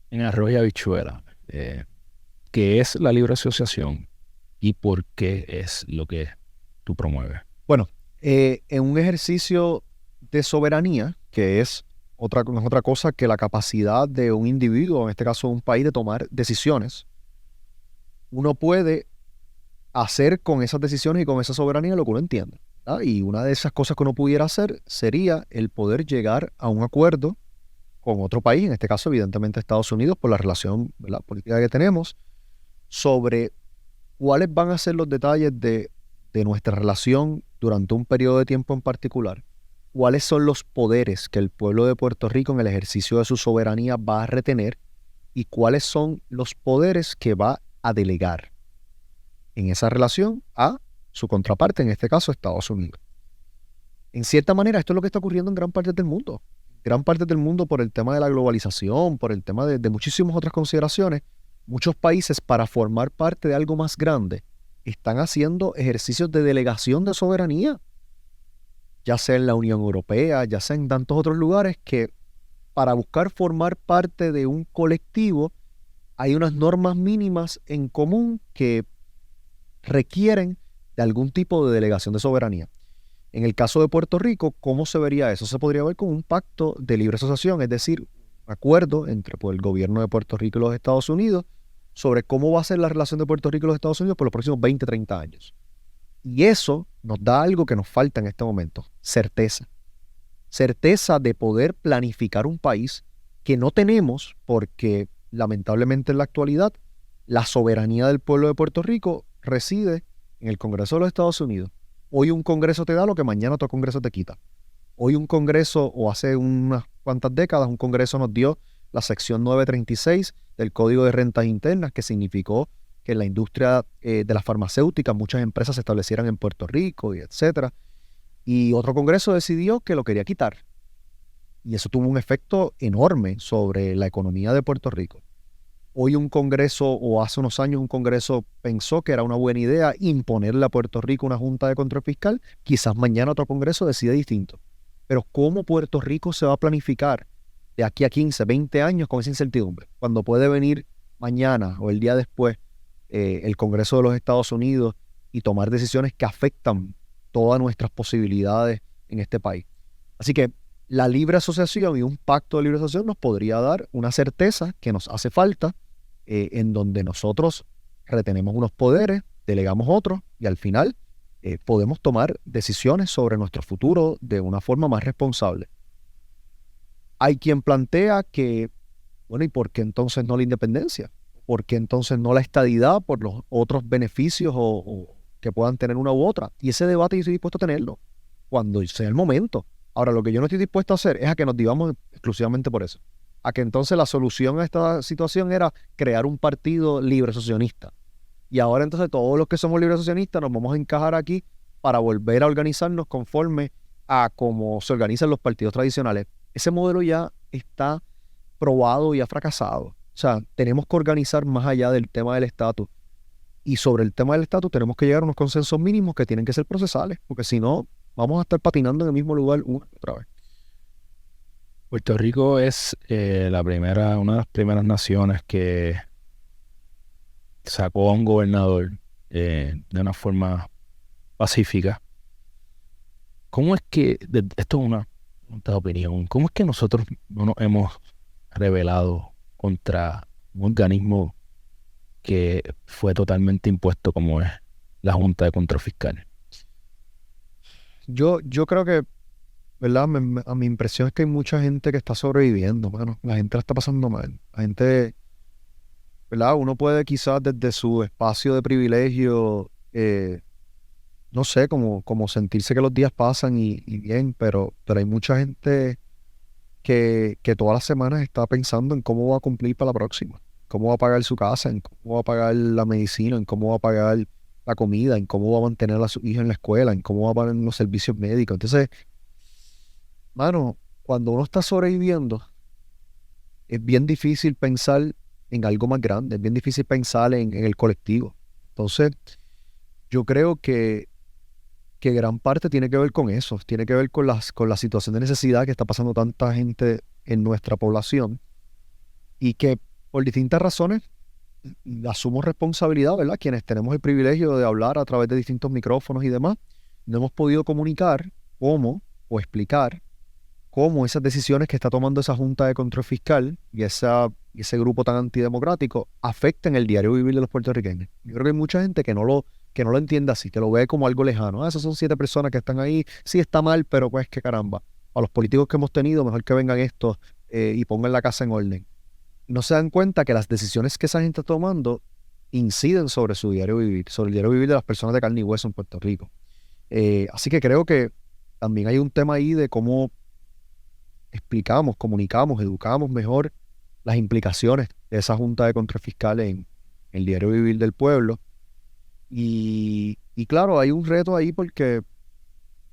en arroz y habichuela, ¿qué es la libre asociación y por qué es lo que tú promueves? Bueno, en un ejercicio de soberanía, que es no es otra cosa que la capacidad de un individuo, en este caso un país, de tomar decisiones, uno puede hacer con esas decisiones y con esa soberanía lo que uno entienda, ¿verdad? Y una de esas cosas que uno pudiera hacer sería el poder llegar a un acuerdo con otro país, en este caso evidentemente Estados Unidos, por la relación, ¿verdad?, política que tenemos, sobre cuáles van a ser los detalles de nuestra relación durante un periodo de tiempo en particular, cuáles son los poderes que el pueblo de Puerto Rico en el ejercicio de su soberanía va a retener y cuáles son los poderes que va a delegar en esa relación a su contraparte, en este caso Estados Unidos. En cierta manera, esto es lo que está ocurriendo en gran parte del mundo. Gran parte del mundo por el tema de la globalización, por el tema de muchísimas otras consideraciones, muchos países para formar parte de algo más grande están haciendo ejercicios de delegación de soberanía, ya sea en la Unión Europea, ya sea en tantos otros lugares que para buscar formar parte de un colectivo hay unas normas mínimas en común que requieren de algún tipo de delegación de soberanía. En el caso de Puerto Rico, ¿cómo se vería eso? Se podría ver como un pacto de libre asociación, es decir, un acuerdo entre el gobierno de Puerto Rico y los Estados Unidos sobre cómo va a ser la relación de Puerto Rico y los Estados Unidos por los próximos 20, 30 años. Y eso nos da algo que nos falta en este momento, certeza. Certeza de poder planificar un país que no tenemos porque lamentablemente en la actualidad la soberanía del pueblo de Puerto Rico reside en el Congreso de los Estados Unidos. Hoy un Congreso te da lo que mañana otro Congreso te quita. Hoy un Congreso, o hace unas cuantas décadas, un Congreso nos dio la sección 936 del Código de Rentas Internas, que significó que en la industria de las farmacéuticas muchas empresas se establecieran en Puerto Rico, y etcétera. Y otro Congreso decidió que lo quería quitar. Y eso tuvo un efecto enorme sobre la economía de Puerto Rico. Hoy un Congreso, o hace unos años un Congreso pensó que era una buena idea imponerle a Puerto Rico una junta de control fiscal. Quizás mañana otro Congreso decide distinto. Pero ¿cómo Puerto Rico se va a planificar de aquí a 15, 20 años con esa incertidumbre? Cuando puede venir mañana o el día después el Congreso de los Estados Unidos y tomar decisiones que afectan todas nuestras posibilidades en este país. Así que la libre asociación y un pacto de libre asociación nos podría dar una certeza que nos hace falta, en donde nosotros retenemos unos poderes, delegamos otros y al final podemos tomar decisiones sobre nuestro futuro de una forma más responsable. Hay quien plantea que, bueno, ¿y por qué entonces no la independencia? ¿Por qué entonces no la estadidad por los otros beneficios o que puedan tener una u otra? Y ese debate yo estoy dispuesto a tenerlo cuando sea el momento. Ahora, lo que yo no estoy dispuesto a hacer es a que nos divamos exclusivamente por eso. A que entonces la solución a esta situación era crear un partido libre asociacionista. Y ahora entonces todos los que somos libre asociacionistas nos vamos a encajar aquí para volver a organizarnos conforme a cómo se organizan los partidos tradicionales. Ese modelo ya está probado y ha fracasado. O sea, tenemos que organizar más allá del tema del estatus. Y sobre el tema del estatus tenemos que llegar a unos consensos mínimos que tienen que ser procesales, porque si no, vamos a estar patinando en el mismo lugar una y otra vez. Puerto Rico es una de las primeras naciones que sacó a un gobernador de una forma pacífica. ¿Cómo es que, esto es una opinión, cómo es que nosotros no nos hemos rebelado contra un organismo que fue totalmente impuesto como es la Junta de Control Fiscal? Yo creo que, ¿verdad? A mi impresión es que hay mucha gente que está sobreviviendo, mano. La gente la está pasando mal. La gente, ¿verdad? Uno puede quizás desde su espacio de privilegio, no sé, como sentirse que los días pasan y bien, pero hay mucha gente que todas las semanas está pensando en cómo va a cumplir para la próxima, cómo va a pagar su casa, en cómo va a pagar la medicina, en cómo va a pagar la comida, en cómo va a mantener a su hija en la escuela, en cómo va a pagar los servicios médicos. Entonces, mano, cuando uno está sobreviviendo, es bien difícil pensar en algo más grande, es bien difícil pensar en el colectivo. Entonces, yo creo que gran parte tiene que ver con eso, tiene que ver con la situación de necesidad que está pasando tanta gente en nuestra población y que por distintas razones asumo responsabilidad, ¿verdad? Quienes tenemos el privilegio de hablar a través de distintos micrófonos y demás, no hemos podido comunicar cómo o explicar cómo esas decisiones que está tomando esa Junta de Control Fiscal y ese grupo tan antidemocrático afectan el diario vivir de los puertorriqueños. Yo creo que hay mucha gente que no lo entiende así, que lo ve como algo lejano. Esas son 7 personas que están ahí. Sí, está mal, pero pues qué caramba. A los políticos que hemos tenido, mejor que vengan estos y pongan la casa en orden. No se dan cuenta que las decisiones que esa gente está tomando inciden sobre su diario vivir, sobre el diario vivir de las personas de carne y hueso en Puerto Rico. Así que creo que también hay un tema ahí de cómo explicamos, comunicamos, educamos mejor las implicaciones esa Junta de Contrafiscales en el Diario Vivir del Pueblo. Y claro, hay un reto ahí porque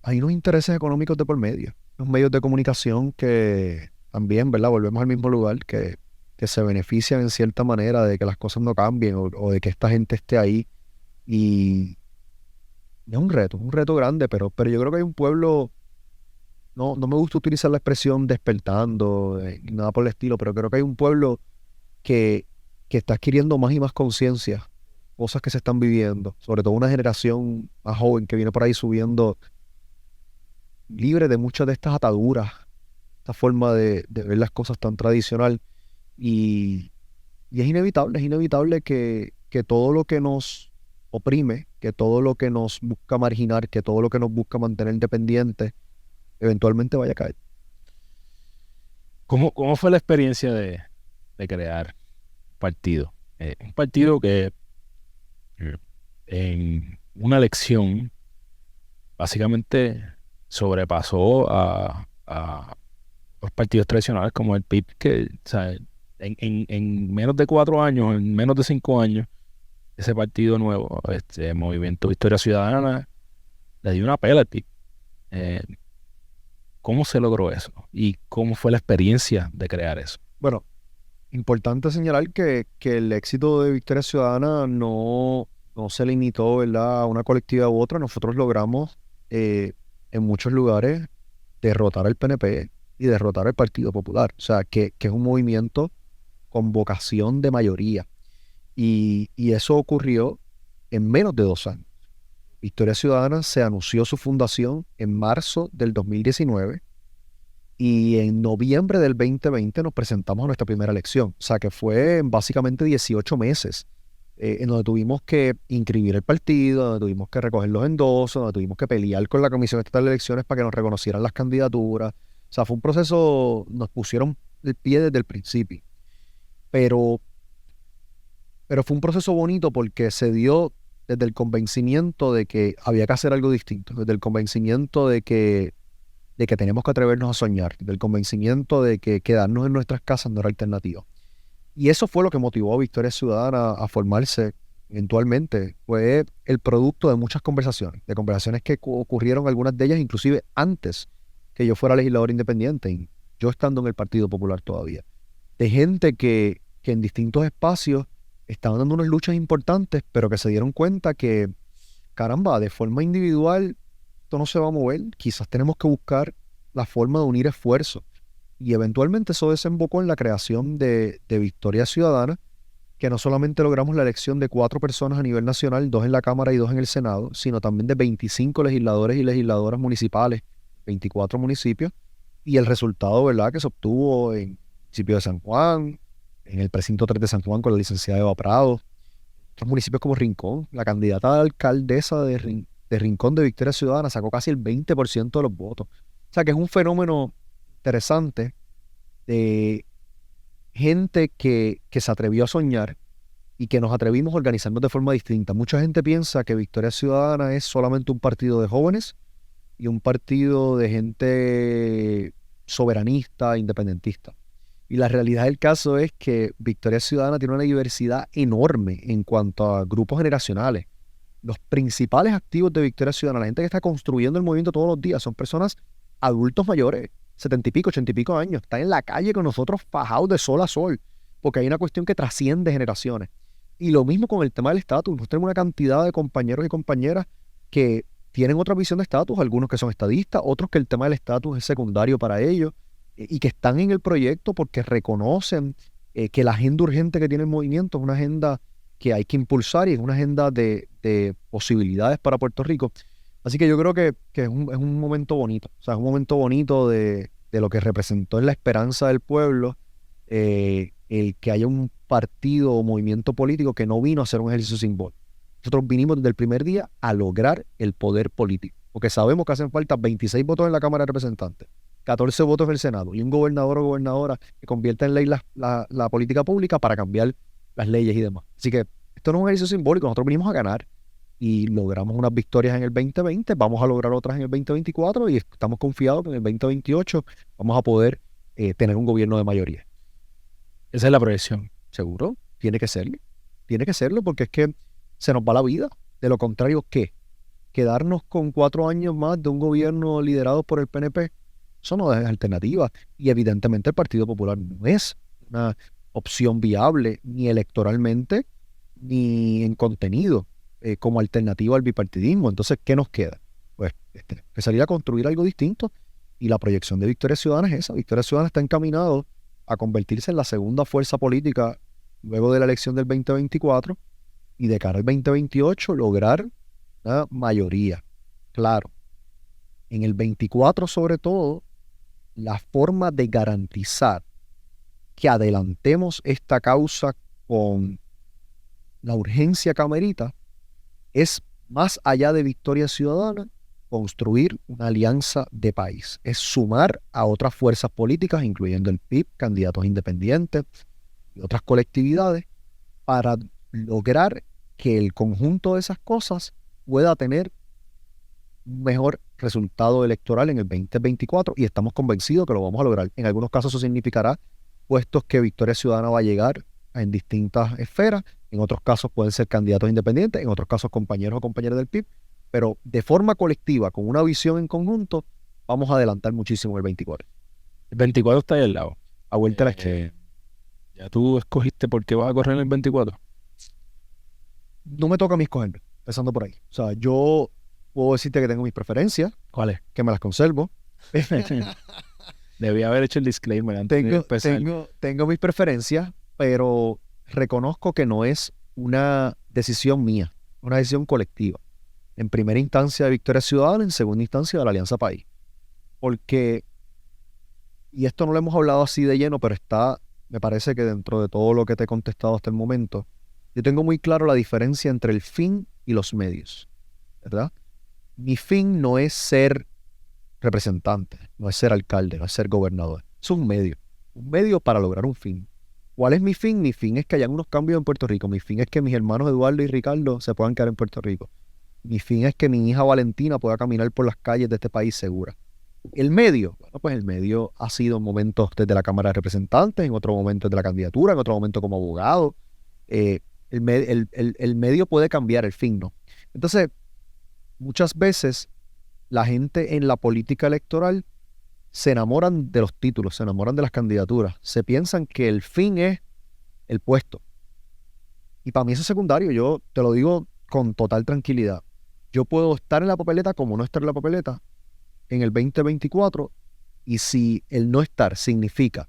hay unos intereses económicos de por medio, unos medios de comunicación que también, ¿verdad? Volvemos al mismo lugar, que se benefician en cierta manera de que las cosas no cambien o de que esta gente esté ahí. Y es un reto grande, pero yo creo que hay un pueblo, no me gusta utilizar la expresión despertando, ni nada por el estilo, pero creo que hay un pueblo que, que está adquiriendo más y más conciencia, cosas que se están viviendo, sobre todo una generación más joven que viene por ahí subiendo libre de muchas de estas ataduras, esta forma de ver las cosas tan tradicional. Y, y es inevitable que todo lo que nos oprime, que todo lo que nos busca marginar, que todo lo que nos busca mantener dependientes, eventualmente vaya a caer. ¿Cómo fue la experiencia de crear partido? Un partido que en una elección básicamente sobrepasó a los partidos tradicionales como el PIB, que o sea, en menos de 4 años, en menos de 5 años, ese partido nuevo, este Movimiento Victoria Ciudadana, le dio una pela al PIB. Eh, ¿Cómo se logró eso? ¿Y cómo fue la experiencia de crear eso? Bueno, importante señalar que el éxito de Victoria Ciudadana no se limitó, ¿verdad?, a una colectiva u otra. Nosotros logramos en muchos lugares derrotar al PNP y derrotar al Partido Popular. O sea, que es un movimiento con vocación de mayoría. Y eso ocurrió en menos de 2 años. Victoria Ciudadana se anunció su fundación en marzo del 2019 y en noviembre del 2020 nos presentamos a nuestra primera elección. O sea, que fue en básicamente 18 meses en donde tuvimos que inscribir el partido, donde tuvimos que recoger los endosos, donde tuvimos que pelear con la Comisión Estatal de Elecciones para que nos reconocieran las candidaturas. O sea, fue un proceso, nos pusieron el pie desde el principio. Pero, pero fue un proceso bonito porque se dio desde el convencimiento de que había que hacer algo distinto, desde el convencimiento de que tenemos que atrevernos a soñar, del convencimiento de que quedarnos en nuestras casas no era alternativa. Y eso fue lo que motivó a Victoria Ciudadana a formarse eventualmente. Fue el producto de muchas conversaciones, de conversaciones que ocurrieron, algunas de ellas inclusive antes que yo fuera legislador independiente, y yo estando en el Partido Popular todavía, de gente que en distintos espacios estaban dando unas luchas importantes, pero que se dieron cuenta que, caramba, de forma individual esto no se va a mover, quizás tenemos que buscar la forma de unir esfuerzos. Y eventualmente eso desembocó en la creación de Victoria Ciudadana, que no solamente logramos la elección de 4 personas a nivel nacional, 2 en la Cámara y 2 en el Senado, sino también de 25 legisladores y legisladoras municipales, 24 municipios, y el resultado, ¿verdad?, que se obtuvo en el municipio de San Juan, en el precinto 3 de San Juan con la licenciada Eva Prado, otros municipios como Rincón, la candidata a alcaldesa de Rincón de Victoria Ciudadana sacó casi el 20% de los votos. O sea que es un fenómeno interesante de gente que se atrevió a soñar y que nos atrevimos a organizarnos de forma distinta. Mucha gente piensa que Victoria Ciudadana es solamente un partido de jóvenes y un partido de gente soberanista, independentista. Y la realidad del caso es que Victoria Ciudadana tiene una diversidad enorme en cuanto a grupos generacionales. Los principales activos de Victoria Ciudadana, la gente que está construyendo el movimiento todos los días, son personas adultos mayores, 70 y pico, 80 y pico años, están en la calle con nosotros fajados de sol a sol, porque hay una cuestión que trasciende generaciones. Y lo mismo con el tema del estatus. Nosotros tenemos una cantidad de compañeros y compañeras que tienen otra visión de estatus, algunos que son estadistas, otros que el tema del estatus es secundario para ellos, y que están en el proyecto porque reconocen que la agenda urgente que tiene el movimiento es una agenda que hay que impulsar y es una agenda de posibilidades para Puerto Rico. Así que yo creo que es un momento bonito, o sea, es un momento bonito de lo que representó en la esperanza del pueblo, el que haya un partido o movimiento político que no vino a hacer un ejercicio simbólico. Nosotros vinimos desde el primer día a lograr el poder político, porque sabemos que hacen falta 26 votos en la Cámara de Representantes, 14 votos en el Senado y un gobernador o gobernadora que convierta en ley la política pública para cambiar las leyes y demás. Así que esto no es un ejercicio simbólico, nosotros vinimos a ganar y logramos unas victorias en el 2020, vamos a lograr otras en el 2024 y estamos confiados que en el 2028 vamos a poder tener un gobierno de mayoría. Esa es la proyección. seguro, tiene que serlo porque es que se nos va la vida. De lo contrario, ¿qué? Quedarnos con 4 años más de un gobierno liderado por el PNP, eso no es alternativa. Y evidentemente el Partido Popular no es una opción viable ni electoralmente ni en contenido como alternativa al bipartidismo. Entonces, ¿qué nos queda? Pues que salir a construir algo distinto, y la proyección de Victoria Ciudadana es esa. Victoria Ciudadana está encaminado a convertirse en la segunda fuerza política luego de la elección del 2024 y de cara al 2028 lograr una mayoría. Claro, en el 24 sobre todo, la forma de garantizar que adelantemos esta causa con la urgencia que amerita es, más allá de Victoria Ciudadana, construir una alianza de país. Es sumar a otras fuerzas políticas, incluyendo el PIB, candidatos independientes y otras colectividades, para lograr que el conjunto de esas cosas pueda tener un mejor resultado electoral en el 2024, y estamos convencidos que lo vamos a lograr. En algunos casos eso significará puestos que Victoria Ciudadana va a llegar en distintas esferas, en otros casos pueden ser candidatos independientes, en otros casos compañeros o compañeras del PIB, pero de forma colectiva, con una visión en conjunto, vamos a adelantar muchísimo el 24. El 24 está ahí al lado. A vuelta a la esquina. ¿Ya tú escogiste por qué vas a correr en el 24? No me toca a mí escogerme, empezando por ahí. O sea, yo puedo decirte que tengo mis preferencias, ¿Cuál que me las conservo. es? Debía haber hecho el disclaimer antes de empezar. Tengo mis preferencias, pero reconozco que no es una decisión mía, una decisión colectiva. En primera instancia de Victoria Ciudadana, en segunda instancia de la Alianza País. Porque, y esto no lo hemos hablado así de lleno, pero está, me parece que dentro de todo lo que te he contestado hasta el momento, yo tengo muy claro la diferencia entre el fin y los medios, ¿verdad? Mi fin no es ser representante, no es ser alcalde, no es ser gobernador. Es un medio para lograr un fin. ¿Cuál es mi fin? Mi fin es que hayan unos cambios en Puerto Rico. Mi fin es que mis hermanos Eduardo y Ricardo se puedan quedar en Puerto Rico. Mi fin es que mi hija Valentina pueda caminar por las calles de este país segura. El medio, bueno, pues el medio ha sido en momentos desde la Cámara de Representantes, en otro momento desde la candidatura, en otro momento como abogado. El medio puede cambiar, el fin no. Entonces, muchas veces la gente en la política electoral se enamoran de los títulos, se enamoran de las candidaturas, se piensan que el fin es el puesto. Y para mí eso es secundario, yo te lo digo con total tranquilidad. Yo puedo estar en la papeleta como no estar en la papeleta en el 2024, y si el no estar significa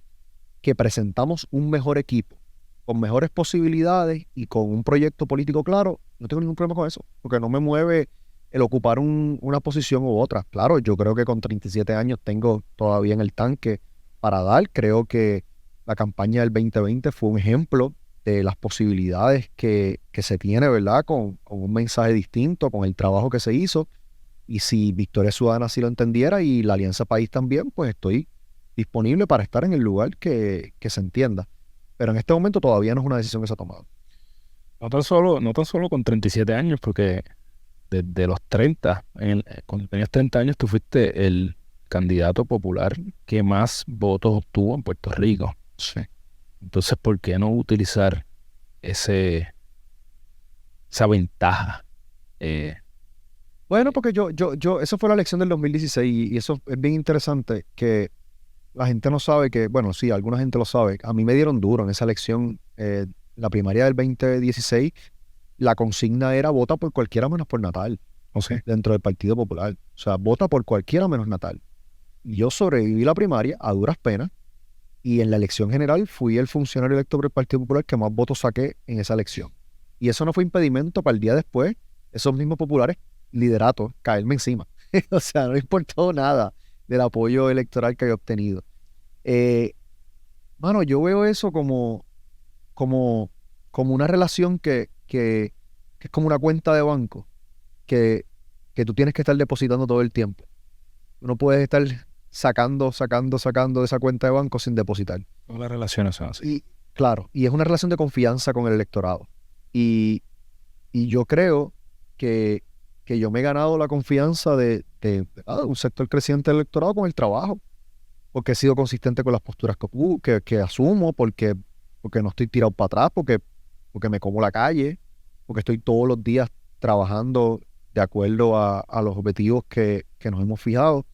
que presentamos un mejor equipo, con mejores posibilidades y con un proyecto político claro, no tengo ningún problema con eso, porque no me mueve el ocupar una posición u otra. Claro, yo creo que con 37 años tengo todavía en el tanque para dar. Creo que la campaña del 2020 fue un ejemplo de las posibilidades que se tiene, ¿verdad? Con un mensaje distinto, con el trabajo que se hizo. Y si Victoria Ciudadana así lo entendiera y la Alianza País también, pues estoy disponible para estar en el lugar que se entienda. Pero en este momento todavía no es una decisión que se ha tomado. No tan solo con 37 años, porque desde los 30, cuando tenías 30 años, tú fuiste el candidato popular que más votos obtuvo en Puerto Rico. Sí. Entonces, ¿por qué no utilizar esa ventaja? Bueno, porque eso fue la elección del 2016 y eso es bien interesante, que la gente no sabe que, bueno, sí, alguna gente lo sabe. A mí me dieron duro en esa elección, la primaria del 2016. La consigna era vota por cualquiera menos por Natal, dentro del Partido Popular. O sea, vota por cualquiera menos Natal. Y yo sobreviví la primaria a duras penas, y en la elección general fui el funcionario electo por el Partido Popular que más votos saqué en esa elección. Y eso no fue impedimento para el día después, esos mismos populares, lideratos, caerme encima. O sea, no importó nada del apoyo electoral que había obtenido. Mano, yo veo eso como una relación que es como una cuenta de banco que tú tienes que estar depositando todo el tiempo. Tú no puedes estar sacando de esa cuenta de banco sin depositar. Todas las relaciones son así. Y claro, y es una relación de confianza con el electorado. Y yo creo que yo me he ganado la confianza de un sector creciente del electorado con el trabajo, porque he sido consistente con las posturas que asumo, porque porque no estoy tirado para atrás, porque me como la calle, porque estoy todos los días trabajando de acuerdo a los objetivos que nos hemos fijado.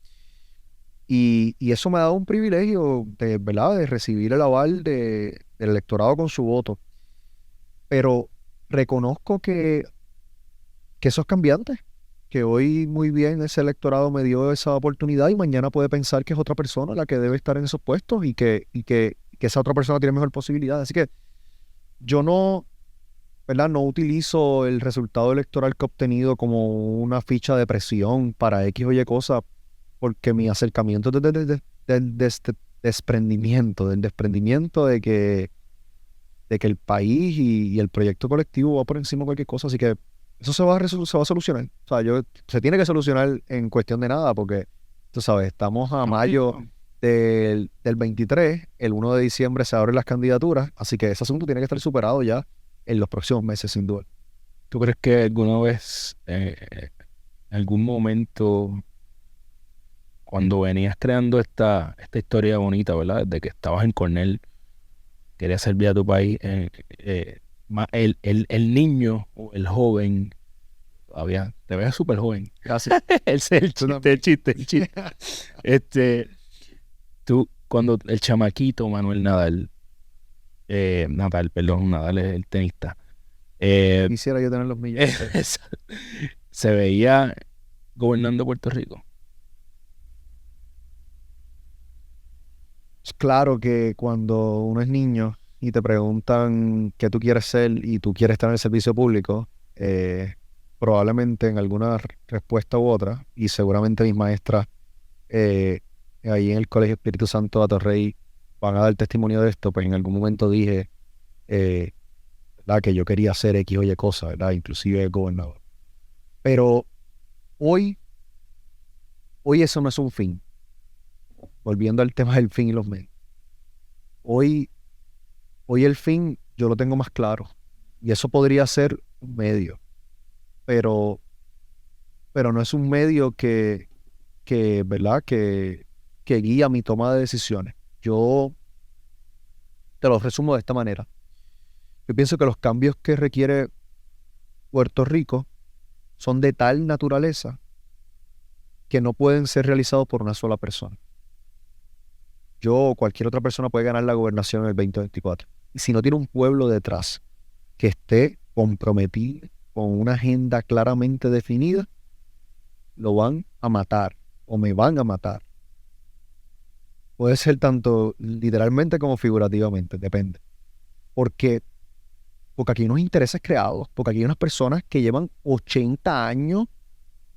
Y eso me ha dado un privilegio de, ¿verdad?, de recibir el aval del electorado con su voto. Pero reconozco que eso es cambiante, que hoy muy bien ese electorado me dio esa oportunidad y mañana puede pensar que es otra persona la que debe estar en esos puestos y que esa otra persona tiene mejor posibilidad. Así que yo no, ¿verdad?, no utilizo el resultado electoral que he obtenido como una ficha de presión para X o Y cosa, porque mi acercamiento es del desprendimiento de que el país y el proyecto colectivo va por encima de cualquier cosa. Así que eso se va a solucionar. O sea, se tiene que solucionar en cuestión de nada, porque, tú sabes, estamos a mayo del 23, el 1 de diciembre se abren las candidaturas, así que ese asunto tiene que estar superado ya en los próximos meses, sin duda. ¿Tú crees que alguna vez, en algún momento, cuando venías creando esta historia bonita, ¿verdad? Desde que estabas en Cornell, querías servir a tu país, el niño o el joven, todavía te ves súper joven. Gracias. Ese es el chiste, el chiste. Tú, cuando el chamaquito Manuel Nadal, Nadal es el tenista, Quisiera yo tener los millones. se veía gobernando Puerto Rico. Es claro que cuando uno es niño y te preguntan qué tú quieres ser y tú quieres estar en el servicio público, probablemente en alguna respuesta u otra, y seguramente mis maestras eh, ahí en el Colegio Espíritu Santo de Atorrey van a dar testimonio de esto, pues en algún momento dije, eh, ¿verdad?, que yo quería hacer X o Y cosa, ¿verdad?, inclusive gobernador. Pero hoy eso no es un fin. Volviendo al tema del fin y los medios. Hoy el fin yo lo tengo más claro. Y eso podría ser un medio. Pero no es un medio ¿verdad?, que guía mi toma de decisiones. Yo te lo resumo de esta manera. Yo pienso que los cambios que requiere Puerto Rico son de tal naturaleza que no pueden ser realizados por una sola persona. Yo o cualquier otra persona puede ganar la gobernación en el 2024. Y si no tiene un pueblo detrás que esté comprometido con una agenda claramente definida, lo van a matar o me van a matar. Puede ser tanto literalmente como figurativamente, depende. Porque aquí hay unos intereses creados, porque aquí hay unas personas que llevan 80 años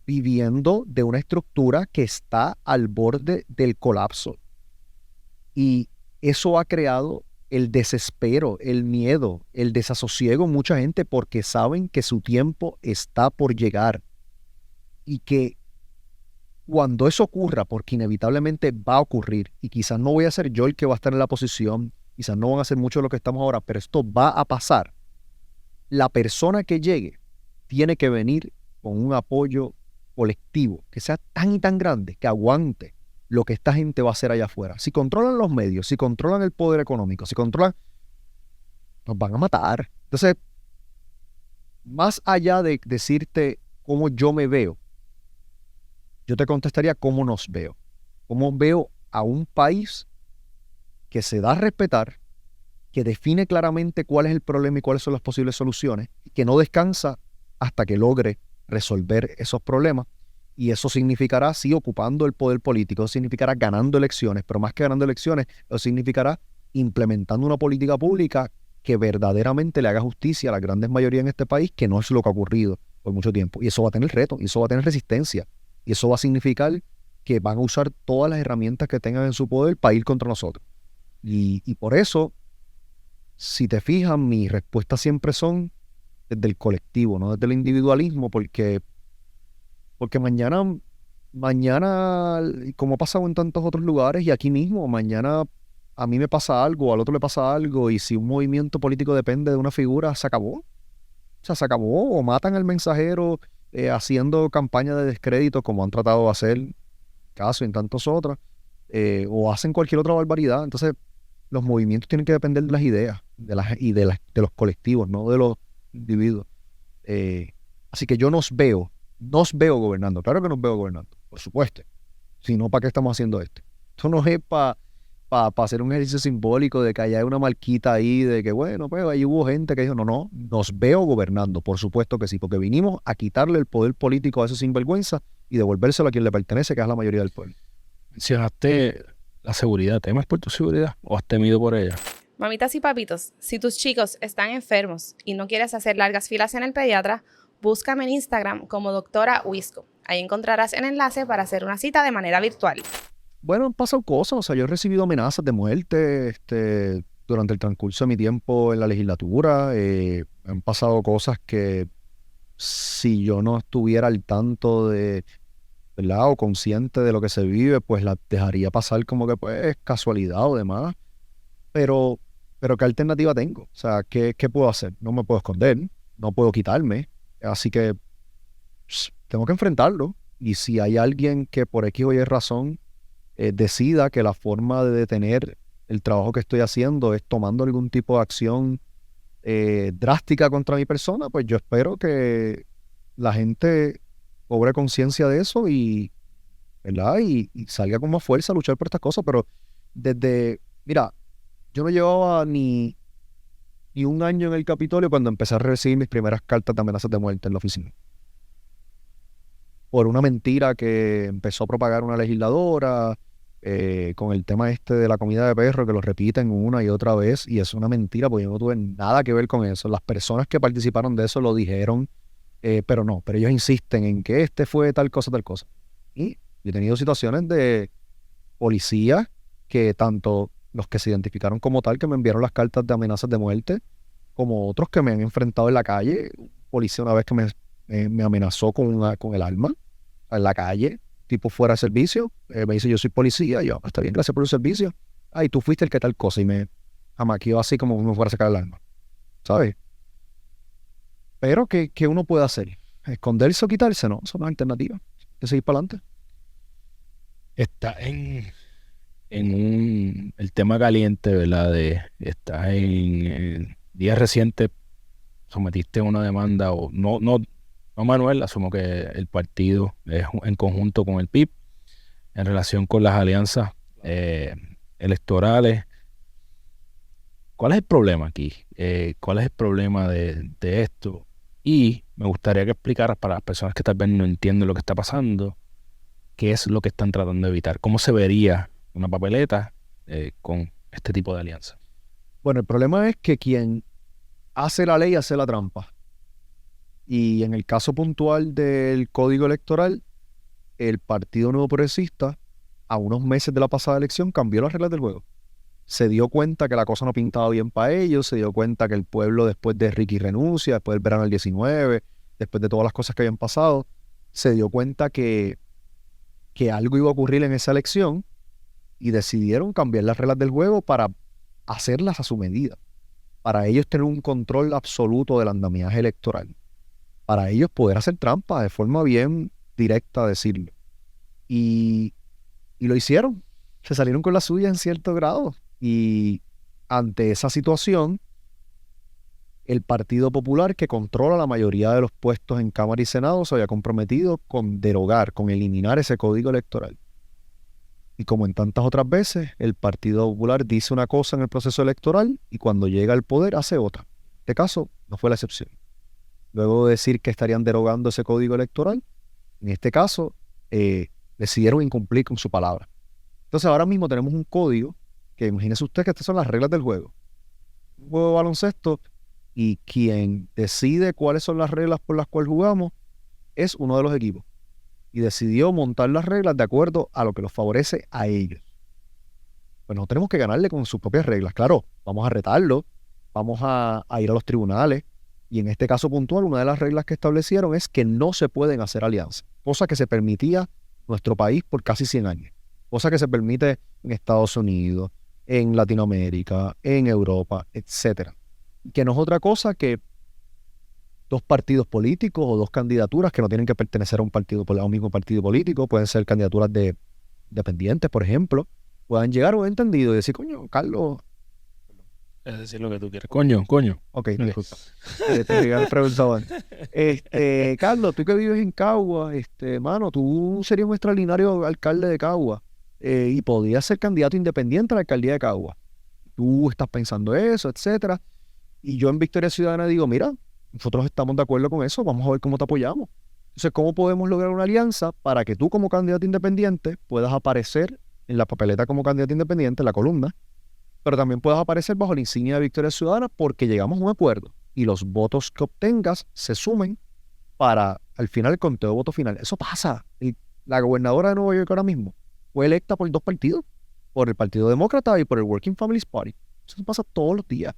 viviendo de una estructura que está al borde del colapso. Y eso ha creado el desespero, el miedo, el desasosiego en mucha gente porque saben que su tiempo está por llegar y que cuando eso ocurra, porque inevitablemente va a ocurrir, y quizás no voy a ser yo el que va a estar en la posición, quizás no van a hacer mucho de lo que estamos ahora, pero esto va a pasar. La persona que llegue tiene que venir con un apoyo colectivo que sea tan y tan grande que aguante lo que esta gente va a hacer allá afuera. Si controlan los medios, si controlan el poder económico, si controlan, nos van a matar. Entonces, más allá de decirte cómo yo me veo, yo te contestaría cómo nos veo. Cómo veo a un país que se da a respetar, que define claramente cuál es el problema y cuáles son las posibles soluciones, y que no descansa hasta que logre resolver esos problemas. Y eso significará, sí, ocupando el poder político, eso significará ganando elecciones, pero más que ganando elecciones, eso significará implementando una política pública que verdaderamente le haga justicia a la grandes mayoría en este país, que no es lo que ha ocurrido por mucho tiempo. Y eso va a tener reto, y eso va a tener resistencia, y eso va a significar que van a usar todas las herramientas que tengan en su poder para ir contra nosotros. Y por eso, si te fijas, mis respuestas siempre son desde el colectivo, no desde el individualismo, porque mañana, como ha pasado en tantos otros lugares y aquí mismo, mañana a mí me pasa algo, al otro le pasa algo, y si un movimiento político depende de una figura, se acabó. O sea, se acabó, o matan al mensajero haciendo campaña de descrédito, como han tratado de hacer, caso en tantos otros, o hacen cualquier otra barbaridad. Entonces, los movimientos tienen que depender de las ideas. de los colectivos, no de los individuos. Así que yo nos veo gobernando. Claro que nos veo gobernando, por supuesto. Si no, ¿para qué estamos haciendo esto? Esto no es para hacer un ejercicio simbólico de que haya una marquita ahí de que, bueno, pues ahí hubo gente que dijo, no, nos veo gobernando, por supuesto que sí, porque vinimos a quitarle el poder político a esos sinvergüenza y devolvérselo a quien le pertenece, que es la mayoría del pueblo. Mencionaste la seguridad. ¿Temes por tu seguridad o has temido por ella? Mamitas y papitos, si tus chicos están enfermos y no quieres hacer largas filas en el pediatra, búscame en Instagram como Doctora Wisco. Ahí encontrarás el enlace para hacer una cita de manera virtual. Bueno, han pasado cosas, o sea, yo he recibido amenazas de muerte durante el transcurso de mi tiempo en la legislatura. Han pasado cosas que si yo no estuviera al tanto de, ¿verdad? O consciente de lo que se vive, pues las dejaría pasar como que pues casualidad o demás. Pero ¿qué alternativa tengo? O sea, ¿qué puedo hacer? No me puedo esconder, no puedo quitarme. Así que tengo que enfrentarlo. Y si hay alguien que por X o Y razón decida que la forma de detener el trabajo que estoy haciendo es tomando algún tipo de acción drástica contra mi persona, pues yo espero que la gente cobre conciencia de eso ¿verdad? Y salga con más fuerza a luchar por estas cosas. Pero mira, yo no llevaba ni un año en el Capitolio cuando empecé a recibir mis primeras cartas de amenazas de muerte en la oficina. Por una mentira que empezó a propagar una legisladora, con el tema de la comida de perro, que lo repiten una y otra vez, y es una mentira, porque yo no tuve nada que ver con eso. Las personas que participaron de eso lo dijeron, pero ellos insisten en que fue tal cosa. Y yo he tenido situaciones de policías que tanto los que se identificaron como tal, que me enviaron las cartas de amenazas de muerte, como otros que me han enfrentado en la calle. Un policía una vez que me amenazó con el arma en la calle, tipo fuera de servicio. Me dice, yo soy policía. Yo, está bien, gracias por el servicio. Y tú fuiste el que tal cosa. Y me amaqueó así como si me fuera a sacar el arma, ¿sabes? Pero ¿qué uno puede hacer? ¿Esconderse o quitarse? No, son alternativas. Hay que seguir para adelante. Está en el tema caliente, ¿verdad? Está en días recientes, sometiste una demanda, o no, Manuel, asumo que el partido es en conjunto con el PIB, en relación con las alianzas electorales. ¿Cuál es el problema aquí? ¿Cuál es el problema de esto? Y me gustaría que explicaras para las personas que tal vez no entienden lo que está pasando, qué es lo que están tratando de evitar. ¿Cómo se vería una papeleta con este tipo de alianza? Bueno, el problema es que quien hace la ley hace la trampa. Y en el caso puntual del Código Electoral, el Partido Nuevo Progresista, a unos meses de la pasada elección, cambió las reglas del juego. Se dio cuenta que la cosa no pintaba bien para ellos, se dio cuenta que el pueblo, después de Ricky renuncia, después del verano del 19, después de todas las cosas que habían pasado, se dio cuenta que algo iba a ocurrir en esa elección y decidieron cambiar las reglas del juego para hacerlas a su medida, para ellos tener un control absoluto del andamiaje electoral, para ellos poder hacer trampa de forma bien directa, decirlo. Y lo hicieron, se salieron con la suya en cierto grado. Y ante esa situación, el Partido Popular, que controla la mayoría de los puestos en Cámara y Senado, se había comprometido con derogar, con eliminar ese código electoral. Y como en tantas otras veces, el Partido Popular dice una cosa en el proceso electoral y cuando llega al poder hace otra. En este caso no fue la excepción. Luego de decir que estarían derogando ese código electoral, en este caso decidieron incumplir con su palabra. Entonces ahora mismo tenemos un código que, imagínese usted que estas son las reglas del juego. Un juego de baloncesto, y quien decide cuáles son las reglas por las cuales jugamos es uno de los equipos. Y decidió montar las reglas de acuerdo a lo que los favorece a ellos. Pues no tenemos que ganarle con sus propias reglas. Claro, vamos a retarlo, vamos a ir a los tribunales. Y en este caso puntual, una de las reglas que establecieron es que no se pueden hacer alianzas, cosa que se permitía en nuestro país por casi 100 años, cosa que se permite en Estados Unidos, en Latinoamérica, en Europa, etcétera. Que no es otra cosa que dos partidos políticos o dos candidaturas que no tienen que pertenecer a un mismo partido político, pueden ser candidaturas de dependientes, por ejemplo, puedan llegar a un entendido y decir, coño, Carlos. Es decir, lo que tú quieres. Coño. Ok, Disculpa. te iba a preguntar antes. Carlos, tú que vives en Cagua, mano, tú serías un extraordinario alcalde de Cagua y podrías ser candidato independiente a la alcaldía de Cagua. Tú estás pensando eso, etcétera. Y yo en Victoria Ciudadana digo, mira, nosotros estamos de acuerdo con eso, vamos a ver cómo te apoyamos. Entonces, ¿cómo podemos lograr una alianza para que tú como candidato independiente puedas aparecer en la papeleta como candidato independiente, en la columna, pero también puedas aparecer bajo la insignia de Victoria Ciudadana porque llegamos a un acuerdo y los votos que obtengas se sumen para al final el conteo de voto final? Eso pasa. La gobernadora de Nueva York ahora mismo fue electa por 2 partidos, por el Partido Demócrata y por el Working Families Party. Eso pasa todos los días.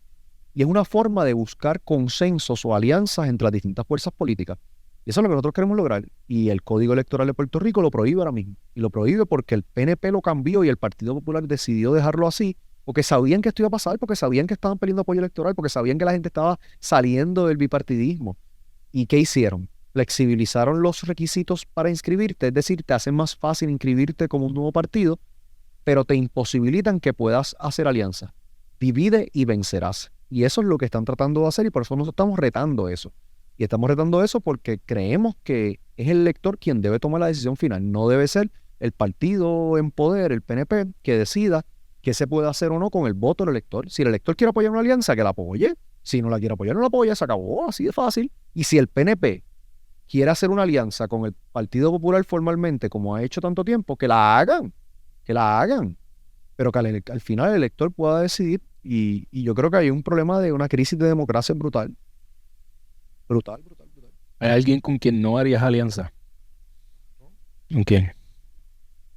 Y es una forma de buscar consensos o alianzas entre las distintas fuerzas políticas. Y eso es lo que nosotros queremos lograr. Y el Código Electoral de Puerto Rico lo prohíbe ahora mismo. Y lo prohíbe porque el PNP lo cambió y el Partido Popular decidió dejarlo así, porque sabían que esto iba a pasar, porque sabían que estaban perdiendo apoyo electoral, porque sabían que la gente estaba saliendo del bipartidismo. ¿Y qué hicieron? Flexibilizaron los requisitos para inscribirte, es decir, te hacen más fácil inscribirte como un nuevo partido, pero te imposibilitan que puedas hacer alianza. Divide y vencerás. Y eso es lo que están tratando de hacer y por eso nosotros estamos retando eso. Y estamos retando eso porque creemos que es el elector quien debe tomar la decisión final. No debe ser el partido en poder, el PNP, que decida qué se puede hacer o no con el voto del elector. Si el elector quiere apoyar una alianza, que la apoye. Si no la quiere apoyar, no la apoya, se acabó, así de fácil. Y si el PNP quiere hacer una alianza con el Partido Popular formalmente, como ha hecho tanto tiempo, que la hagan, pero que al final el elector pueda decidir. Y yo creo que hay un problema de una crisis de democracia brutal. Brutal. ¿Hay alguien con quien no harías alianza? ¿Con quién?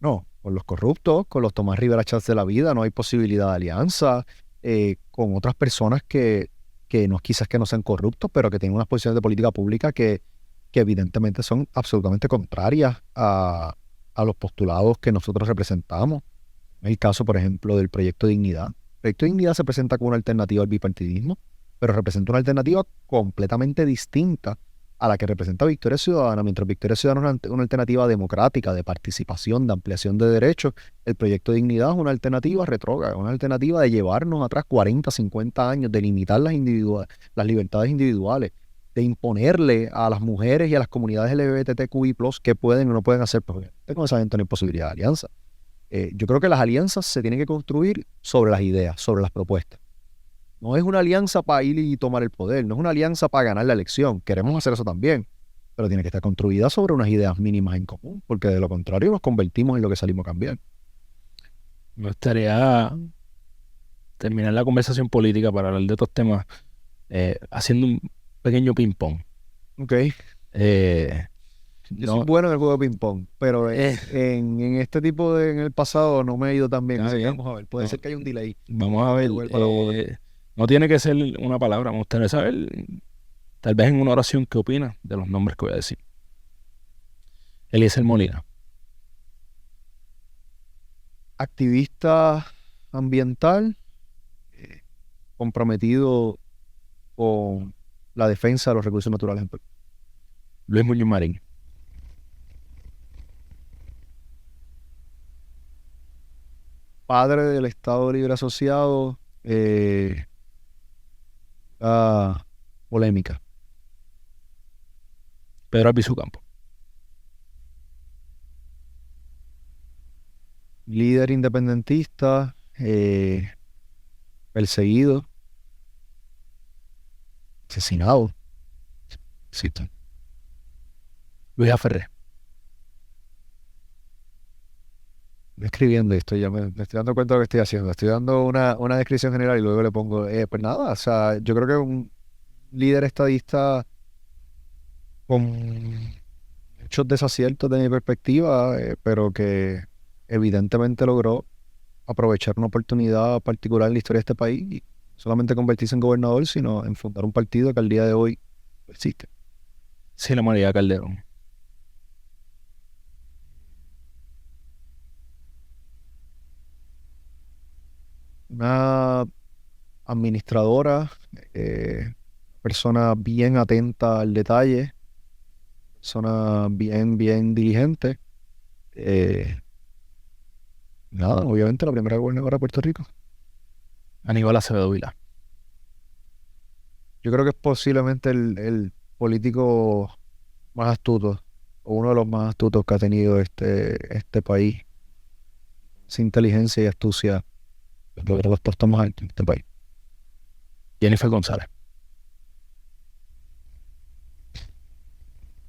No, con los corruptos, con los Tomás Rivera Chats de la vida, no hay posibilidad de alianza, con otras personas que no, quizás que no sean corruptos, pero que tienen unas posiciones de política pública que evidentemente son absolutamente contrarias a los postulados que nosotros representamos. En el caso, por ejemplo, del Proyecto Dignidad. El Proyecto Dignidad se presenta como una alternativa al bipartidismo, pero representa una alternativa completamente distinta a la que representa Victoria Ciudadana. Mientras Victoria Ciudadana es una alternativa democrática, de participación, de ampliación de derechos, el Proyecto Dignidad es una alternativa retrógrada, una alternativa de llevarnos atrás 40, 50 años, de limitar las libertades individuales, de imponerle a las mujeres y a las comunidades LGBTQI+, qué pueden o no pueden hacer, porque con esa gente no hay posibilidad de alianza. Yo creo que las alianzas se tienen que construir sobre las ideas, sobre las propuestas. No es una alianza para ir y tomar el poder, no es una alianza para ganar la elección. Queremos hacer eso también, pero tiene que estar construida sobre unas ideas mínimas en común, porque de lo contrario nos convertimos en lo que salimos a cambiar. Me gustaría terminar la conversación política para hablar de estos temas haciendo un pequeño ping-pong. Ok. Yo No, soy bueno en el juego de ping-pong, pero en este tipo en el pasado no me ha ido tan bien. Ah, Así que bien. vamos a ver, puede No. ser que haya un delay. Vamos a ver. Vuelva a la bola. No tiene que ser una palabra. Me gustaría saber, tal vez en una oración, qué opinas de los nombres que voy a decir. Eliezer Molina. Activista ambiental, comprometido con la defensa de los recursos naturales en Puerto Rico. Luis Muñoz Marín. Padre del Estado Libre Asociado, polémica. Pedro Albizu Campos. Líder independentista, perseguido, asesinado. Sí, Luis Aferré. estoy escribiendo esto, ya me estoy dando cuenta de lo que estoy haciendo. Estoy dando una descripción general y luego le pongo, pues nada, o sea, yo creo que un líder estadista con muchos desaciertos de mi perspectiva, pero que evidentemente logró aprovechar una oportunidad particular en la historia de este país y solamente convertirse en gobernador, sino en fundar un partido que al día de hoy existe. Sila María Calderón. Una administradora, persona bien atenta al detalle, persona bien diligente. Nada, obviamente la primera gobernadora de Puerto Rico. Aníbal Acevedo Vilá. Yo creo que es posiblemente el político más astuto, o uno de los más astutos que ha tenido este país. Esa inteligencia y astucia logra los puestos más altos en este país. Jennifer González.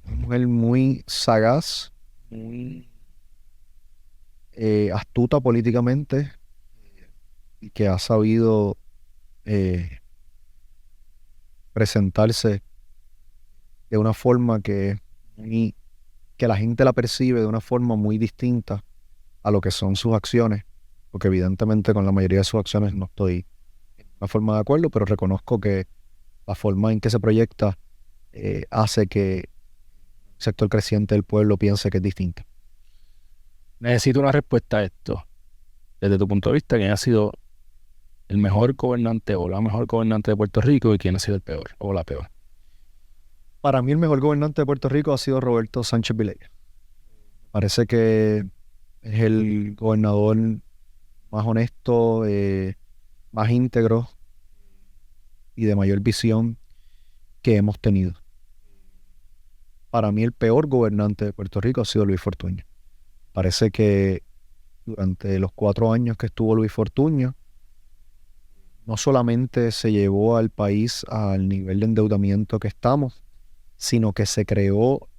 Una mujer muy sagaz, muy astuta políticamente y que ha sabido eh, presentarse de una forma que la gente la percibe de una forma muy distinta a lo que son sus acciones, porque evidentemente con la mayoría de sus acciones no estoy en una forma de acuerdo, pero reconozco que la forma en que se proyecta hace que un sector creciente del pueblo piense que es distinto. Necesito una respuesta a esto. Desde tu punto de vista, ¿quién ha sido el mejor gobernante o la mejor gobernante de Puerto Rico y quién ha sido el peor o la peor? Para mí el mejor gobernante de Puerto Rico ha sido Roberto Sánchez Vilella. Parece que es el gobernador más honesto, más íntegro y de mayor visión que hemos tenido. Para mí el peor gobernante de Puerto Rico ha sido Luis Fortuño. Parece que durante los 4 años que estuvo Luis Fortuño, no solamente se llevó al país al nivel de endeudamiento que estamos, sino que se creó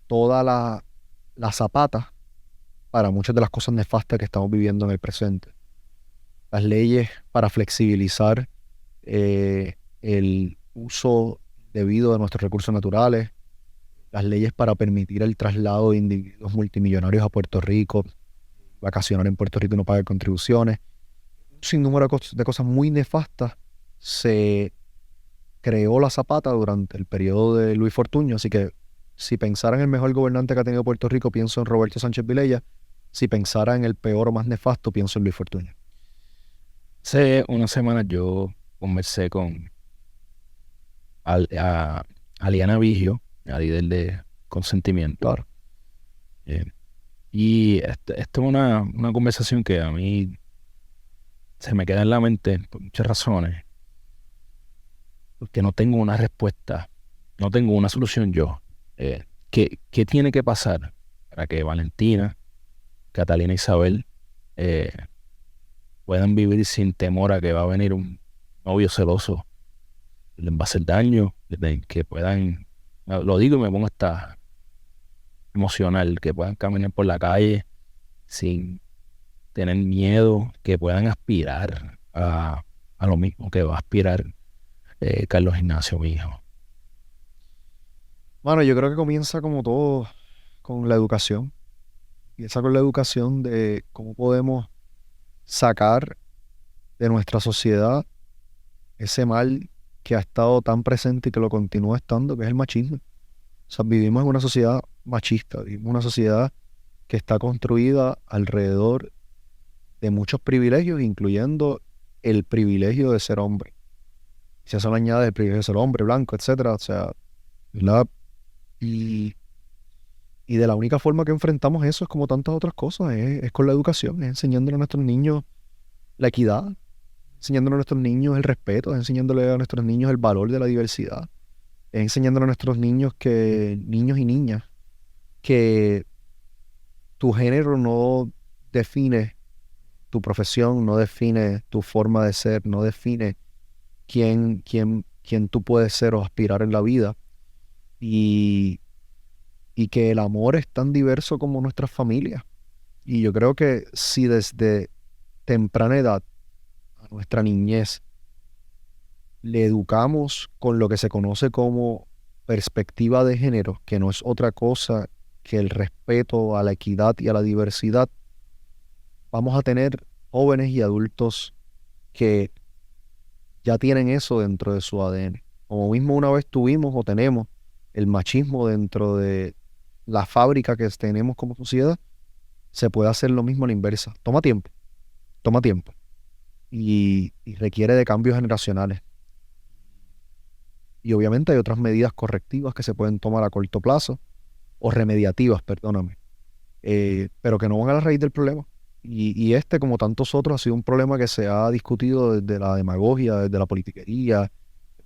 toda la zapata para muchas de las cosas nefastas que estamos viviendo en el presente. Las leyes para flexibilizar el uso debido de nuestros recursos naturales, las leyes para permitir el traslado de individuos multimillonarios a Puerto Rico, vacacionar en Puerto Rico y no pagar contribuciones, un sinnúmero de cosas muy nefastas. Se creó la zapata durante el periodo de Luis Fortuño, así que si pensara en el mejor gobernante que ha tenido Puerto Rico, pienso en Roberto Sánchez Vilella. Si pensara en el peor o más nefasto, pienso en Luis Fortuño. Hace unas semanas yo conversé con a Aliana Vigio, la líder de Consentimiento. Claro. Y esto es una conversación que a mí se me queda en la mente por muchas razones, porque no tengo una respuesta, no tengo una solución yo. ¿Qué tiene que pasar para que Valentina, Catalina e Isabel puedan vivir sin temor a que va a venir un novio celoso, les va a hacer daño, que puedan, lo digo y me pongo hasta emocional, que puedan caminar por la calle sin tener miedo, que puedan aspirar a lo mismo que va a aspirar Carlos Ignacio, mi hijo? Bueno, yo creo que comienza como todo con la educación. Empieza con la educación de cómo podemos sacar de nuestra sociedad ese mal que ha estado tan presente y que lo continúa estando, que es el machismo. O sea, vivimos en una sociedad machista, vivimos en una sociedad que está construida alrededor de muchos privilegios, incluyendo el privilegio de ser hombre. Si a eso le añade el privilegio de ser hombre, blanco, etcétera, o sea, ¿verdad? Y de la única forma que enfrentamos eso es como tantas otras cosas, es con la educación, es enseñándole a nuestros niños la equidad, enseñándole a nuestros niños el respeto, es enseñándole a nuestros niños el valor de la diversidad, es enseñándole a nuestros niños niños y niñas, que tu género no define tu profesión, no define tu forma de ser, no define quién tú puedes ser o aspirar en la vida. Y, y que el amor es tan diverso como nuestras familias. Y yo creo que si desde temprana edad a nuestra niñez le educamos con lo que se conoce como perspectiva de género, que no es otra cosa que el respeto a la equidad y a la diversidad, vamos a tener jóvenes y adultos que ya tienen eso dentro de su ADN. Como mismo una vez tuvimos o tenemos el machismo dentro de la fábrica que tenemos como sociedad, se puede hacer lo mismo a la inversa. Toma tiempo. Y requiere de cambios generacionales. Y obviamente hay otras medidas correctivas que se pueden tomar a corto plazo, o remediativas, perdóname, pero que no van a la raíz del problema. Y como tantos otros, ha sido un problema que se ha discutido desde la demagogia, desde la politiquería,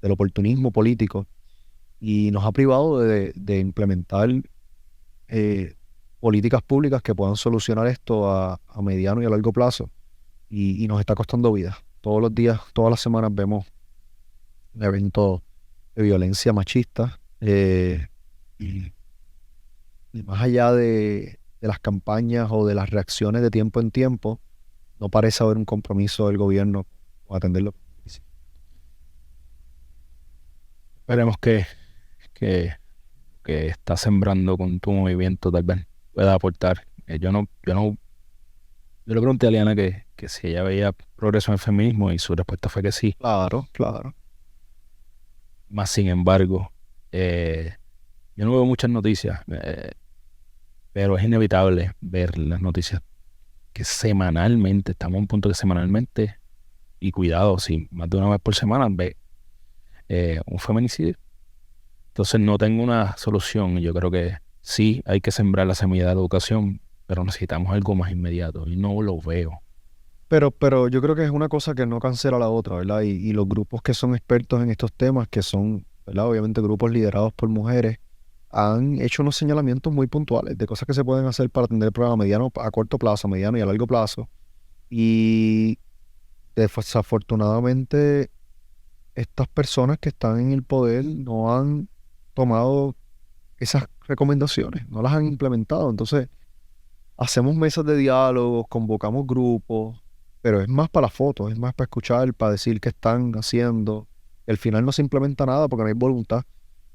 del oportunismo político y nos ha privado de implementar políticas públicas que puedan solucionar esto a mediano y a largo plazo y nos está costando vida. Todos los días, todas las semanas vemos eventos de violencia machista y más allá de las campañas o de las reacciones de tiempo en tiempo, no parece haber un compromiso del gobierno con atenderlo. Esperemos que está sembrando con tu movimiento tal vez pueda aportar. Yo le pregunté a Liana que si ella veía progreso en el feminismo y su respuesta fue que sí. Claro, claro. Más sin embargo, yo no veo muchas noticias, pero es inevitable ver las noticias que semanalmente, estamos a un punto que semanalmente, y cuidado, si más de una vez por semana ve un feminicidio. Entonces no tengo una solución. Yo creo que sí hay que sembrar la semilla de la educación, pero necesitamos algo más inmediato y no lo veo. Pero yo creo que es una cosa que no cancela la otra, ¿verdad? Y los grupos que son expertos en estos temas, que son, ¿verdad? Obviamente grupos liderados por mujeres, han hecho unos señalamientos muy puntuales de cosas que se pueden hacer para atender el problema a corto plazo, a mediano y a largo plazo. Y desafortunadamente, estas personas que están en el poder no han tomado esas recomendaciones, no las han implementado. Entonces, hacemos mesas de diálogo, convocamos grupos, pero es más para las fotos, es más para escuchar, para decir qué están haciendo. Al final no se implementa nada porque no hay voluntad.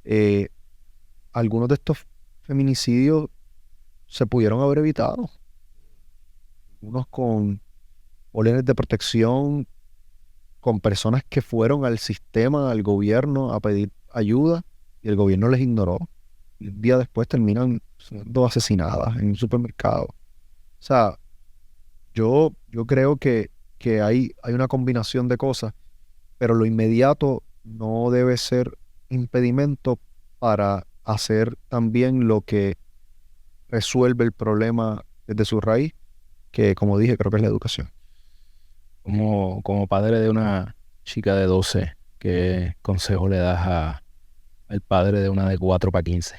Eh, Algunos de estos feminicidios se pudieron haber evitado. Unos con órdenes de protección, con personas que fueron al sistema, al gobierno, a pedir ayuda y el gobierno les ignoró. Y un día después terminan siendo asesinadas en un supermercado. O sea, yo creo que hay una combinación de cosas, pero lo inmediato no debe ser impedimento para hacer también lo que resuelve el problema desde su raíz, que como dije, creo que es la educación. Como padre de una chica de 12, ¿qué consejo le das al padre de una de 4 para 15?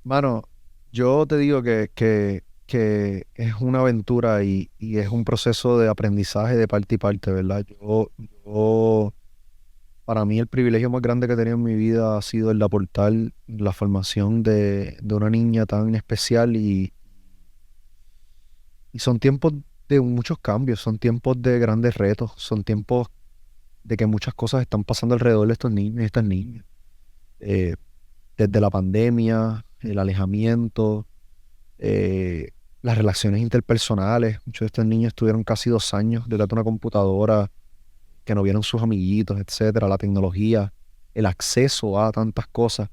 Mano, yo te digo que es una aventura y es un proceso de aprendizaje de parte y parte, ¿verdad? Para mí el privilegio más grande que he tenido en mi vida ha sido el de aportar la formación de una niña tan especial y son tiempos de muchos cambios, son tiempos de grandes retos, son tiempos de que muchas cosas están pasando alrededor de estos niños y estas niñas. Eh, Desde la pandemia, el alejamiento, eh, las relaciones interpersonales. Muchos de estos niños estuvieron casi 2 años detrás de una computadora, que no vieron sus amiguitos, etcétera, la tecnología, el acceso a tantas cosas.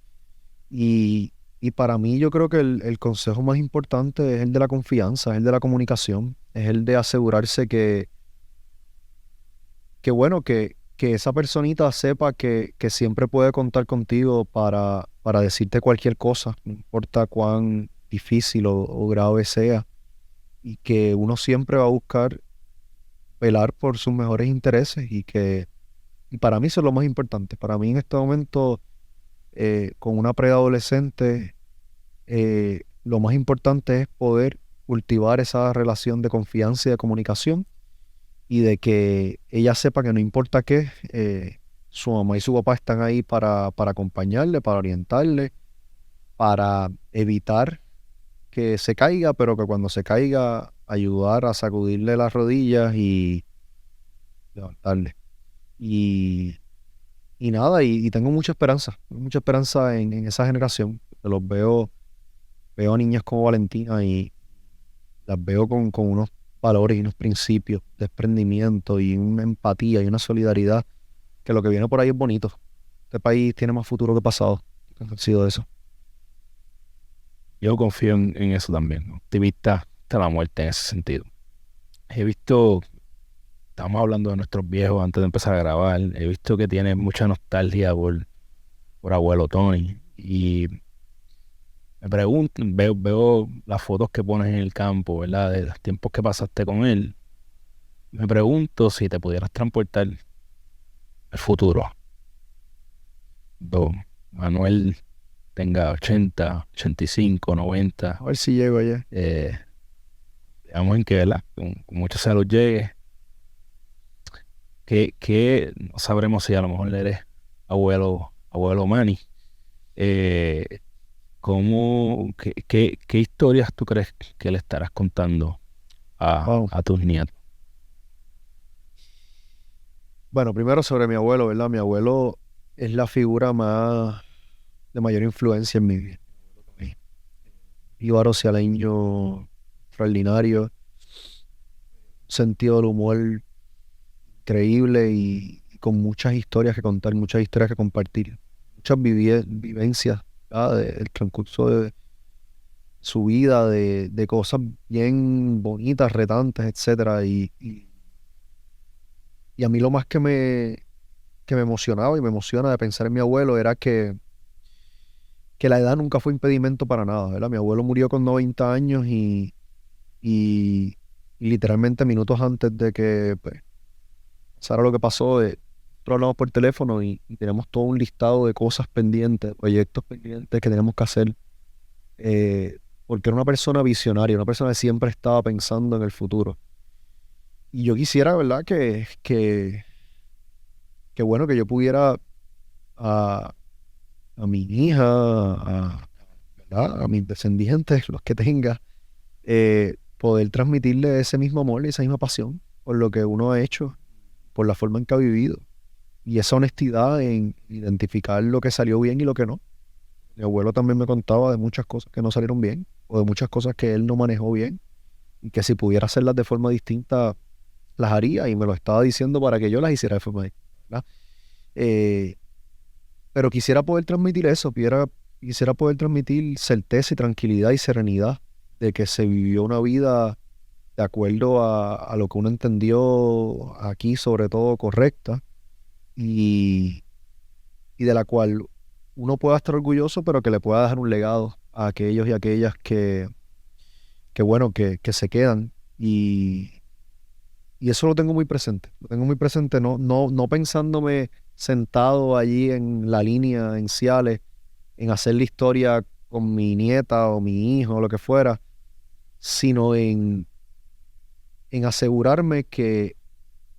Y para mí yo creo que el consejo más importante es el de la confianza, es el de la comunicación, es el de asegurarse que bueno, que esa personita sepa que siempre puede contar contigo para decirte cualquier cosa, no importa cuán difícil o grave sea, y que uno siempre va a buscar velar por sus mejores intereses y para mí eso es lo más importante. Para mí en este momento, con una preadolescente, lo más importante es poder cultivar esa relación de confianza y de comunicación y de que ella sepa que no importa qué, su mamá y su papá están ahí para acompañarle, para orientarle, para evitar que se caiga, pero que cuando se caiga, ayudar a sacudirle las rodillas y levantarle. Y, y nada, y tengo mucha esperanza en esa generación. Veo a niñas como Valentina y las veo con unos valores y unos principios de desprendimiento y una empatía y una solidaridad, que lo que viene por ahí es bonito. Este país tiene más futuro que pasado. Estoy convencido de eso. Yo confío en eso también, optimista hasta la muerte en ese sentido. He visto, estamos hablando de nuestros viejos antes de empezar a grabar, he visto que tiene mucha nostalgia por abuelo Tony y me pregunto, veo las fotos que pones en el campo, ¿verdad? De los tiempos que pasaste con él. Me pregunto si te pudieras transportar al futuro, Cuando Manuel tenga 80, 85, 90, A ver si llego allá. digamos en que, ¿verdad? Con mucha salud llegue, que no sabremos si a lo mejor eres abuelo Manny. ¿Qué historias tú crees que le estarás contando Wow. a tus nietos? Bueno, primero sobre mi abuelo, ¿verdad? Mi abuelo es la figura de mayor influencia en mi vida. Jíbaro cialeño extraordinario, sentido del humor increíble y con muchas historias que contar, muchas historias que compartir, muchas vivencias, ¿verdad? Del transcurso de su vida, de cosas bien bonitas, retantes, etcétera. Y a mí lo más que me emocionaba y me emociona de pensar en mi abuelo era que la edad nunca fue impedimento para nada, ¿verdad? Mi abuelo murió con 90 años y literalmente minutos antes de que pues, pasara lo que pasó, nosotros hablamos por teléfono y tenemos todo un listado de cosas pendientes, proyectos pendientes que tenemos que hacer, porque era una persona visionaria, una persona que siempre estaba pensando en el futuro. Y yo quisiera, ¿verdad? Que bueno, que yo pudiera a, a mi hija, ¿verdad? A mis descendientes, los que tenga, poder transmitirle ese mismo amor y esa misma pasión por lo que uno ha hecho, por la forma en que ha vivido. Y esa honestidad en identificar lo que salió bien y lo que no. Mi abuelo también me contaba de muchas cosas que no salieron bien, o de muchas cosas que él no manejó bien, y que si pudiera hacerlas de forma distinta, las haría, y me lo estaba diciendo para que yo las hiciera de forma distinta, ¿verdad? Eh, pero quisiera poder transmitir eso, quisiera poder transmitir certeza y tranquilidad y serenidad de que se vivió una vida de acuerdo a lo que uno entendió aquí, sobre todo correcta, y, y de la cual uno pueda estar orgulloso, pero que le pueda dejar un legado a aquellos y aquellas que bueno, que se quedan. Y eso lo tengo muy presente. Lo tengo muy presente, no pensándome sentado allí en la línea, en Ciales, en hacer la historia con mi nieta o mi hijo o lo que fuera, sino en asegurarme que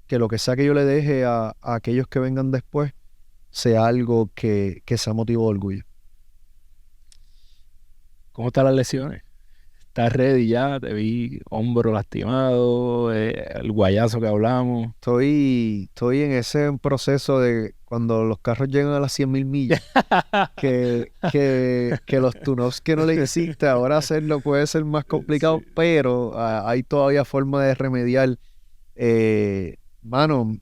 lo que sea que yo le deje a aquellos que vengan después sea algo que sea motivo de orgullo. ¿Cómo están las lesiones? ¿Estás ready ya? Te vi hombro lastimado, el guayazo que hablamos. Estoy en ese proceso de cuando los carros llegan a las 100.000 millas, que los tunos que no le hiciste, ahora hacerlo puede ser más complicado, Sí. pero hay todavía forma de remediar. Mano,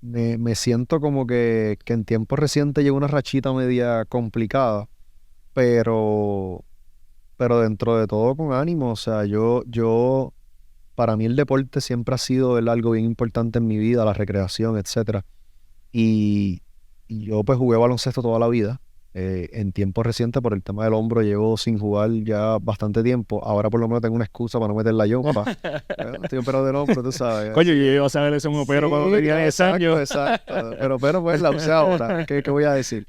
me siento como que en tiempos recientes llegó una rachita media complicada, pero, pero dentro de todo con ánimo. O sea, para mí el deporte siempre ha sido algo bien importante en mi vida, la recreación, etcétera. Y, y yo pues jugué baloncesto toda la vida. En tiempos recientes por el tema del hombro llevo sin jugar ya bastante tiempo. Ahora por lo menos tengo una excusa para no meter la yompa. Estoy operado del hombro, tú sabes. Coño, Así yo que- iba a saber eso en un opero cuando Sí, tenía 10 años. exacto. Pero pues la usé ahora. ¿Qué voy a decir?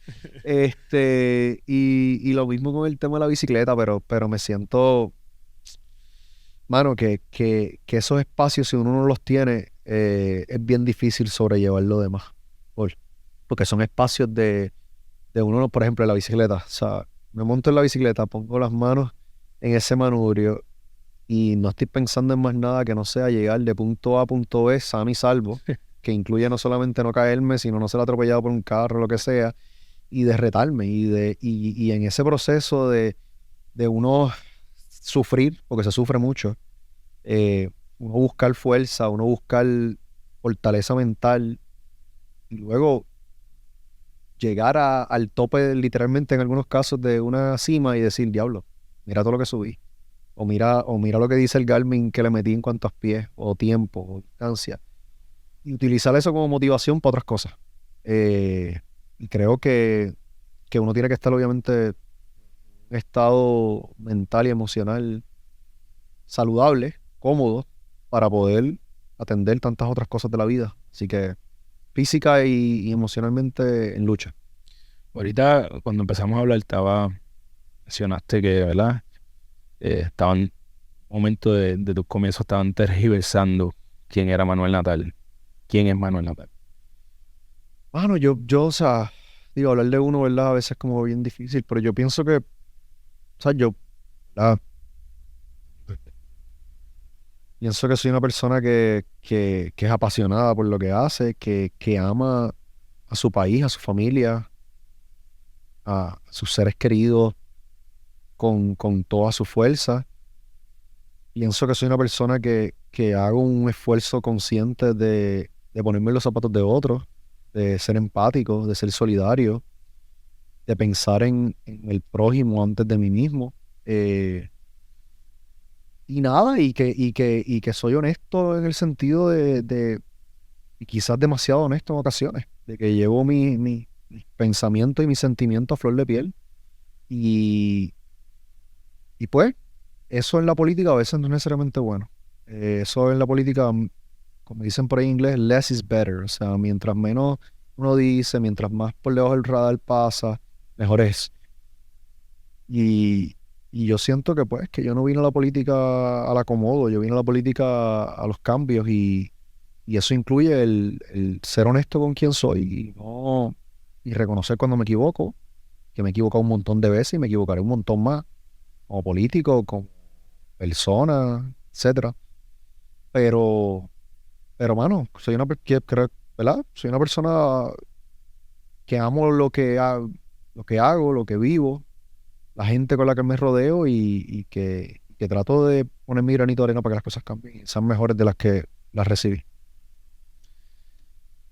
Y lo mismo con el tema de la bicicleta, pero me siento, mano, que esos espacios, si uno no los tiene, es bien difícil sobrellevar lo demás. Por- Porque son espacios de uno, por ejemplo, en la bicicleta. O sea, me monto en la bicicleta, pongo las manos en ese manubrio y no estoy pensando en más nada que no sea llegar de punto A a punto B sano y salvo, que incluye no solamente no caerme, sino no ser atropellado por un carro, lo que sea, y de retarme. Y en ese proceso de uno sufrir, porque se sufre mucho, uno buscar fuerza, uno buscar fortaleza mental y luego llegar al tope literalmente en algunos casos de una cima y decir, diablo, mira todo lo que subí. O mira lo que dice el Garmin que le metí en cuantos pies, o tiempo, o distancia. Y utilizar eso como motivación para otras cosas. Y creo que uno tiene que estar obviamente en un estado mental y emocional saludable, cómodo, para poder atender tantas otras cosas de la vida. Así que física y emocionalmente en lucha. Ahorita, cuando empezamos a hablar, mencionaste que, ¿verdad? Estaban, en un momento de tus comienzos, estaban tergiversando quién era Manuel Natal. ¿Quién es Manuel Natal? Mano, o sea, digo, hablar de uno, ¿verdad? A veces es como bien difícil, pero yo pienso que, o sea, ¿verdad? Pienso que soy una persona que es apasionada por lo que hace, que ama a su país, a su familia, a sus seres queridos con toda su fuerza. Pienso que soy una persona que hago un esfuerzo consciente de ponerme en los zapatos de otros, de ser empático, de ser solidario, de pensar en el prójimo antes de mí mismo. Y nada, y que soy honesto en el sentido y quizás demasiado honesto en ocasiones, de que llevo mis pensamientos y mis sentimientos a flor de piel. Y, y pues, eso en la política a veces no es necesariamente bueno. Eso en la política, como dicen por ahí en inglés, less is better. O sea, mientras menos uno dice, mientras más por debajo del radar pasa, mejor es. Y, y yo siento que pues que yo no vine a la política al acomodo, yo vine a la política a los cambios y eso incluye el ser honesto con quien soy y reconocer cuando me equivoco, que me he equivocado un montón de veces y me equivocaré un montón más, como político, como persona, etcétera. Pero, pero mano, ¿verdad? Soy una persona que amo lo que hago, lo que vivo, la gente con la que me rodeo y que trato de poner mi granito de arena para que las cosas cambien y sean mejores de las que las recibí.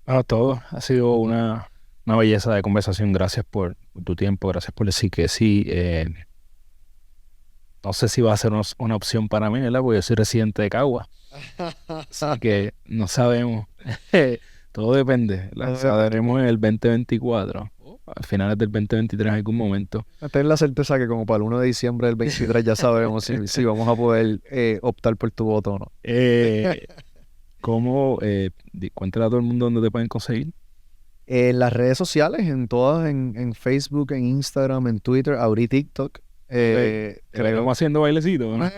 Bueno, todo ha sido una belleza de conversación. Gracias por tu tiempo, gracias por decir que sí. No sé si va a ser una opción para mí, ¿verdad? Porque yo soy residente de Cagua, así que no sabemos. Todo depende, ¿verdad? Sabremos en el 2024, o a finales del 2023 en algún momento. Ten la certeza que como para el 1 de diciembre del 23 ya sabemos si vamos a poder optar por tu voto o no. Eh, cuéntale a todo el mundo dónde te pueden conseguir. En las redes sociales, en todas, en Facebook, en Instagram, en Twitter, abrí TikTok. Te Creo. vemos haciendo bailecito, ¿no?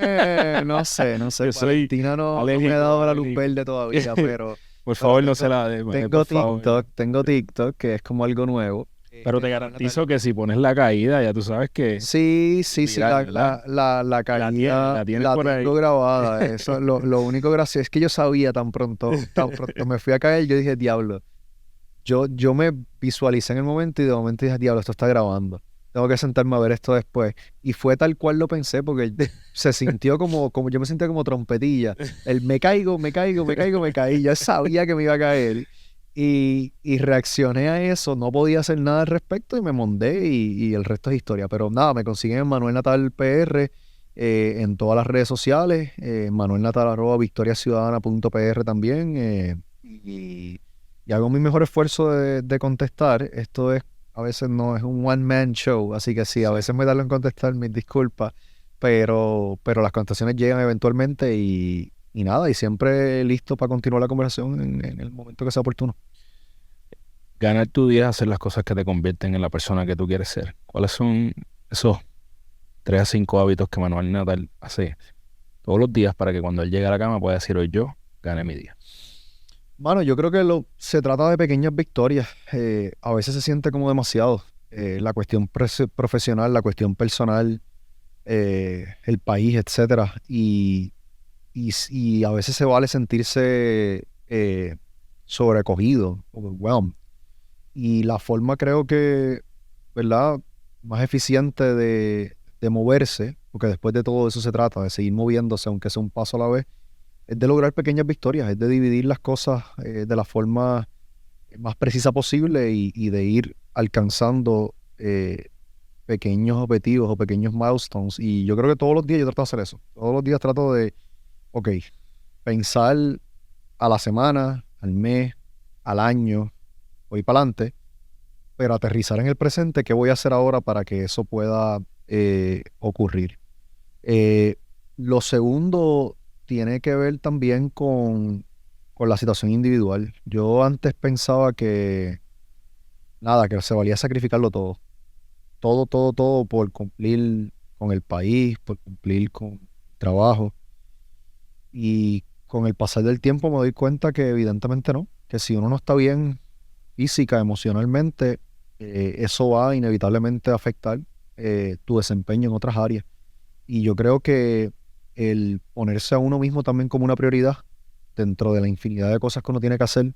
No sé. Yo soy Valentina no me alérgico ha dado a la la luz línea. verde todavía, pero Por favor, no tengo, se la dé, tengo por favor. tengo TikTok, que es como algo nuevo. Pero te garantizo que si pones la caída, ya tú sabes que Sí, viral, ¿verdad? la caída La tienes la por ahí. tengo grabada. Eso, lo único gracioso es que yo sabía tan pronto me fui a caer, yo dije, diablo. Yo me visualicé en el momento y de momento dije, diablo, esto está grabando. Tengo que sentarme a ver esto después. Y fue tal cual lo pensé, porque se sintió como yo me sentía como trompetilla. El me caigo, me caigo, me caigo, me caí. Yo sabía que me iba a caer. Y reaccioné a eso. No podía hacer nada al respecto y me mondé y el resto es historia. Pero nada, me consiguen en Manuel Natal PR en todas las redes sociales. Manuel Natal @victoriaciudadana.pr también. Y hago mi mejor esfuerzo de contestar. Esto es, a veces no es un one man show, así que sí, a veces me tardo en contestar, mis disculpas, pero las contestaciones llegan eventualmente y nada, y siempre listo para continuar la conversación en el momento que sea oportuno. Ganar tu día es hacer las cosas que te convierten en la persona que tú quieres ser. ¿Cuáles son esos 3 a 5 hábitos que Manuel Natal hace todos los días para que cuando él llegue a la cama pueda decir hoy yo gané mi día? Mano, yo creo que se trata de pequeñas victorias. A veces se siente como demasiado. La cuestión profesional, la cuestión personal, el país, etcétera. Y a veces se vale sentirse sobrecogido, overwhelmed. Y la forma creo que, ¿verdad? Más eficiente de moverse, porque después de todo eso se trata, de seguir moviéndose, aunque sea un paso a la vez, es de lograr pequeñas victorias, es de dividir las cosas de la forma más precisa posible y de ir alcanzando pequeños objetivos o pequeños milestones. Y yo creo que todos los días yo trato de hacer eso. Todos los días trato de, ok, pensar a la semana, al mes, al año, voy para adelante, pero aterrizar en el presente, qué voy a hacer ahora para que eso pueda ocurrir. Eh, lo segundo tiene que ver también con la situación individual. Yo antes pensaba nada, que se valía sacrificarlo todo. Todo por cumplir con el país, por cumplir con el trabajo. Y con el pasar del tiempo me doy cuenta que evidentemente no, que si uno no está bien física, emocionalmente, eso va inevitablemente a afectar tu desempeño en otras áreas. Y yo creo que el ponerse a uno mismo también como una prioridad dentro de la infinidad de cosas que uno tiene que hacer,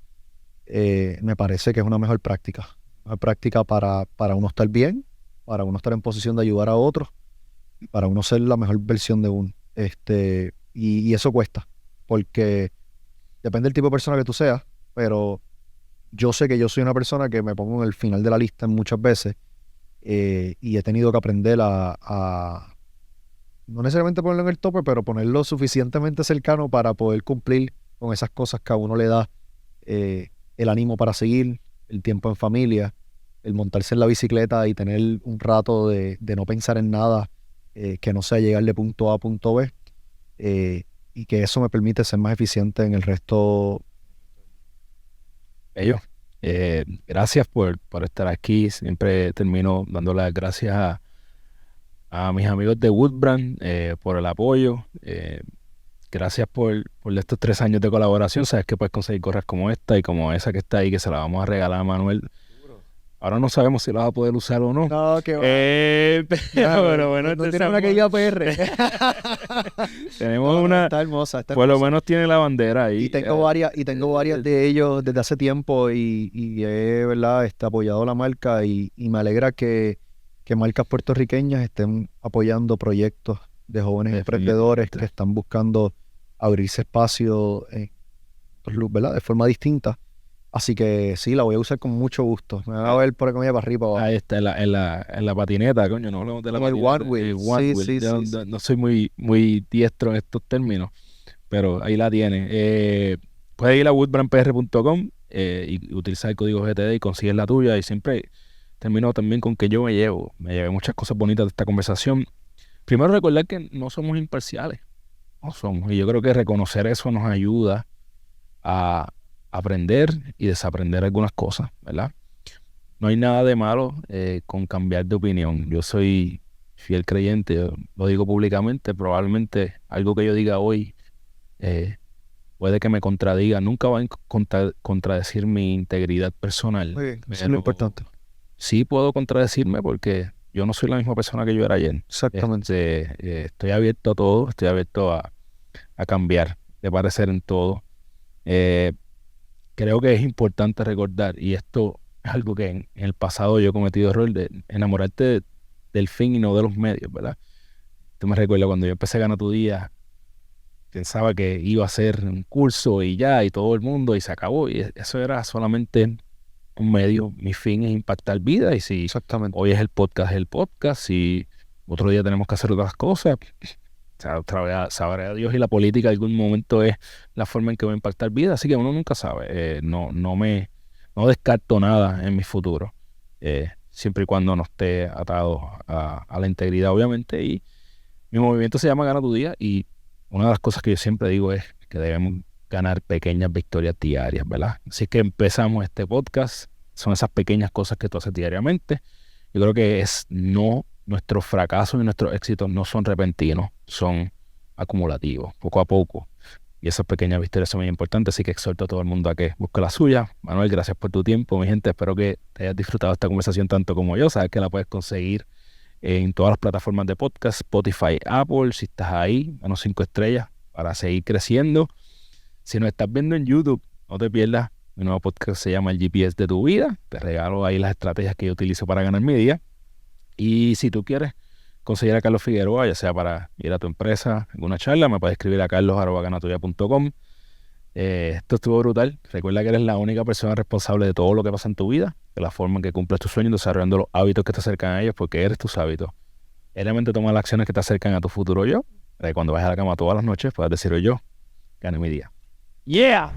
me parece que es una mejor práctica. Una práctica para uno estar bien, para uno estar en posición de ayudar a otros y para uno ser la mejor versión de uno. Y eso cuesta, porque depende del tipo de persona que tú seas, pero yo sé que yo soy una persona que me pongo en el final de la lista muchas veces, y he tenido que aprender no necesariamente ponerlo en el tope, pero ponerlo suficientemente cercano para poder cumplir con esas cosas que a uno le da el ánimo para seguir, el tiempo en familia, el montarse en la bicicleta y tener un rato de no pensar en nada que no sea llegar de punto A a punto B, y que eso me permite ser más eficiente en el resto. Ellos. Gracias por estar aquí. Siempre termino dando las gracias a mis amigos de Woodbrand por el apoyo. Gracias por estos 3 años de colaboración. Sabes que puedes conseguir gorras como esta y como esa que está ahí, que se la vamos a regalar a Manuel. Ahora no sabemos si la vas a poder usar o no. No, que va. Pero bueno, no tiene una que diga PR. tenemos No, una. está hermosa, está Por lo hermosa. menos tiene la bandera ahí. Y tengo varias de ellos desde hace tiempo y he, ¿verdad? Apoyado la marca y me alegra que marcas puertorriqueñas estén apoyando proyectos de jóvenes emprendedores que están buscando abrirse espacio ¿verdad? De forma distinta. Así que sí, la voy a usar con mucho gusto. Me van a ver por aquí para arriba. Abajo. Ahí está, en la patineta, coño, no hablamos de la Como el patineta. One Wheel. One Sí, Wheel. sí, Yo sí. no soy muy diestro en estos términos, pero ahí la tiene. Puedes ir a woodbrandpr.com y utilizar el código GTD y consigues la tuya. Y siempre termino también con que me llevé muchas cosas bonitas de esta conversación. Primero, recordar que no somos imparciales, no somos. Y yo creo que reconocer eso nos ayuda a aprender y desaprender algunas cosas, ¿verdad? No hay nada de malo con cambiar de opinión. Yo soy fiel creyente, yo lo digo públicamente, probablemente algo que yo diga hoy puede que me contradiga, nunca va a contradecir mi integridad personal. Muy bien, eso es Pero lo importante. sí puedo contradecirme porque yo no soy la misma persona que yo era ayer. Exactamente. Estoy abierto a todo, estoy abierto a cambiar de parecer en todo. Creo que es importante recordar, y esto es algo que en el pasado yo he cometido error, de enamorarte del fin y no de los medios, ¿verdad? Tú me recuerdas cuando yo empecé a Gana Tu Día, pensaba que iba a ser un curso y ya, y todo el mundo, y se acabó. Y eso era solamente un medio. Mi fin es impactar vidas, y si Exactamente. hoy es el podcast, si otro día tenemos que hacer otras cosas, o sea, sabrá Dios, y la política en algún momento es la forma en que va a impactar vidas, así que uno nunca sabe. No descarto nada en mi futuro, siempre y cuando no esté atado a la integridad, obviamente. Y mi movimiento se llama Gana Tu Día, y una de las cosas que yo siempre digo es que debemos ganar pequeñas victorias diarias, ¿verdad? Así que empezamos este podcast, son esas pequeñas cosas que tú haces diariamente. Yo creo que nuestros fracasos y nuestros éxitos no son repentinos, son acumulativos, poco a poco. Y esas pequeñas victorias son muy importantes, así que exhorto a todo el mundo a que busque la suya. Manuel, gracias por tu tiempo, mi gente. Espero que te hayas disfrutado esta conversación tanto como yo. Sabes que la puedes conseguir en todas las plataformas de podcast, Spotify, Apple. Si estás ahí, danos 5 estrellas para seguir creciendo. Si nos estás viendo en YouTube, no te pierdas. Mi nuevo podcast se llama El GPS de tu vida. Te regalo ahí las estrategias que yo utilizo para ganar mi día. Y si tú quieres conseguir a Carlos Figueroa, ya sea para ir a tu empresa, alguna charla, me puedes escribir a carlos@ganatuya.com. Esto estuvo brutal. Recuerda que eres la única persona responsable de todo lo que pasa en tu vida, de la forma en que cumples tus sueños, desarrollando los hábitos que te acercan a ellos, porque eres tus hábitos. Realmente toma las acciones que te acercan a tu futuro yo, para que cuando vayas a la cama todas las noches puedas decir yo, gané mi día. Yeah.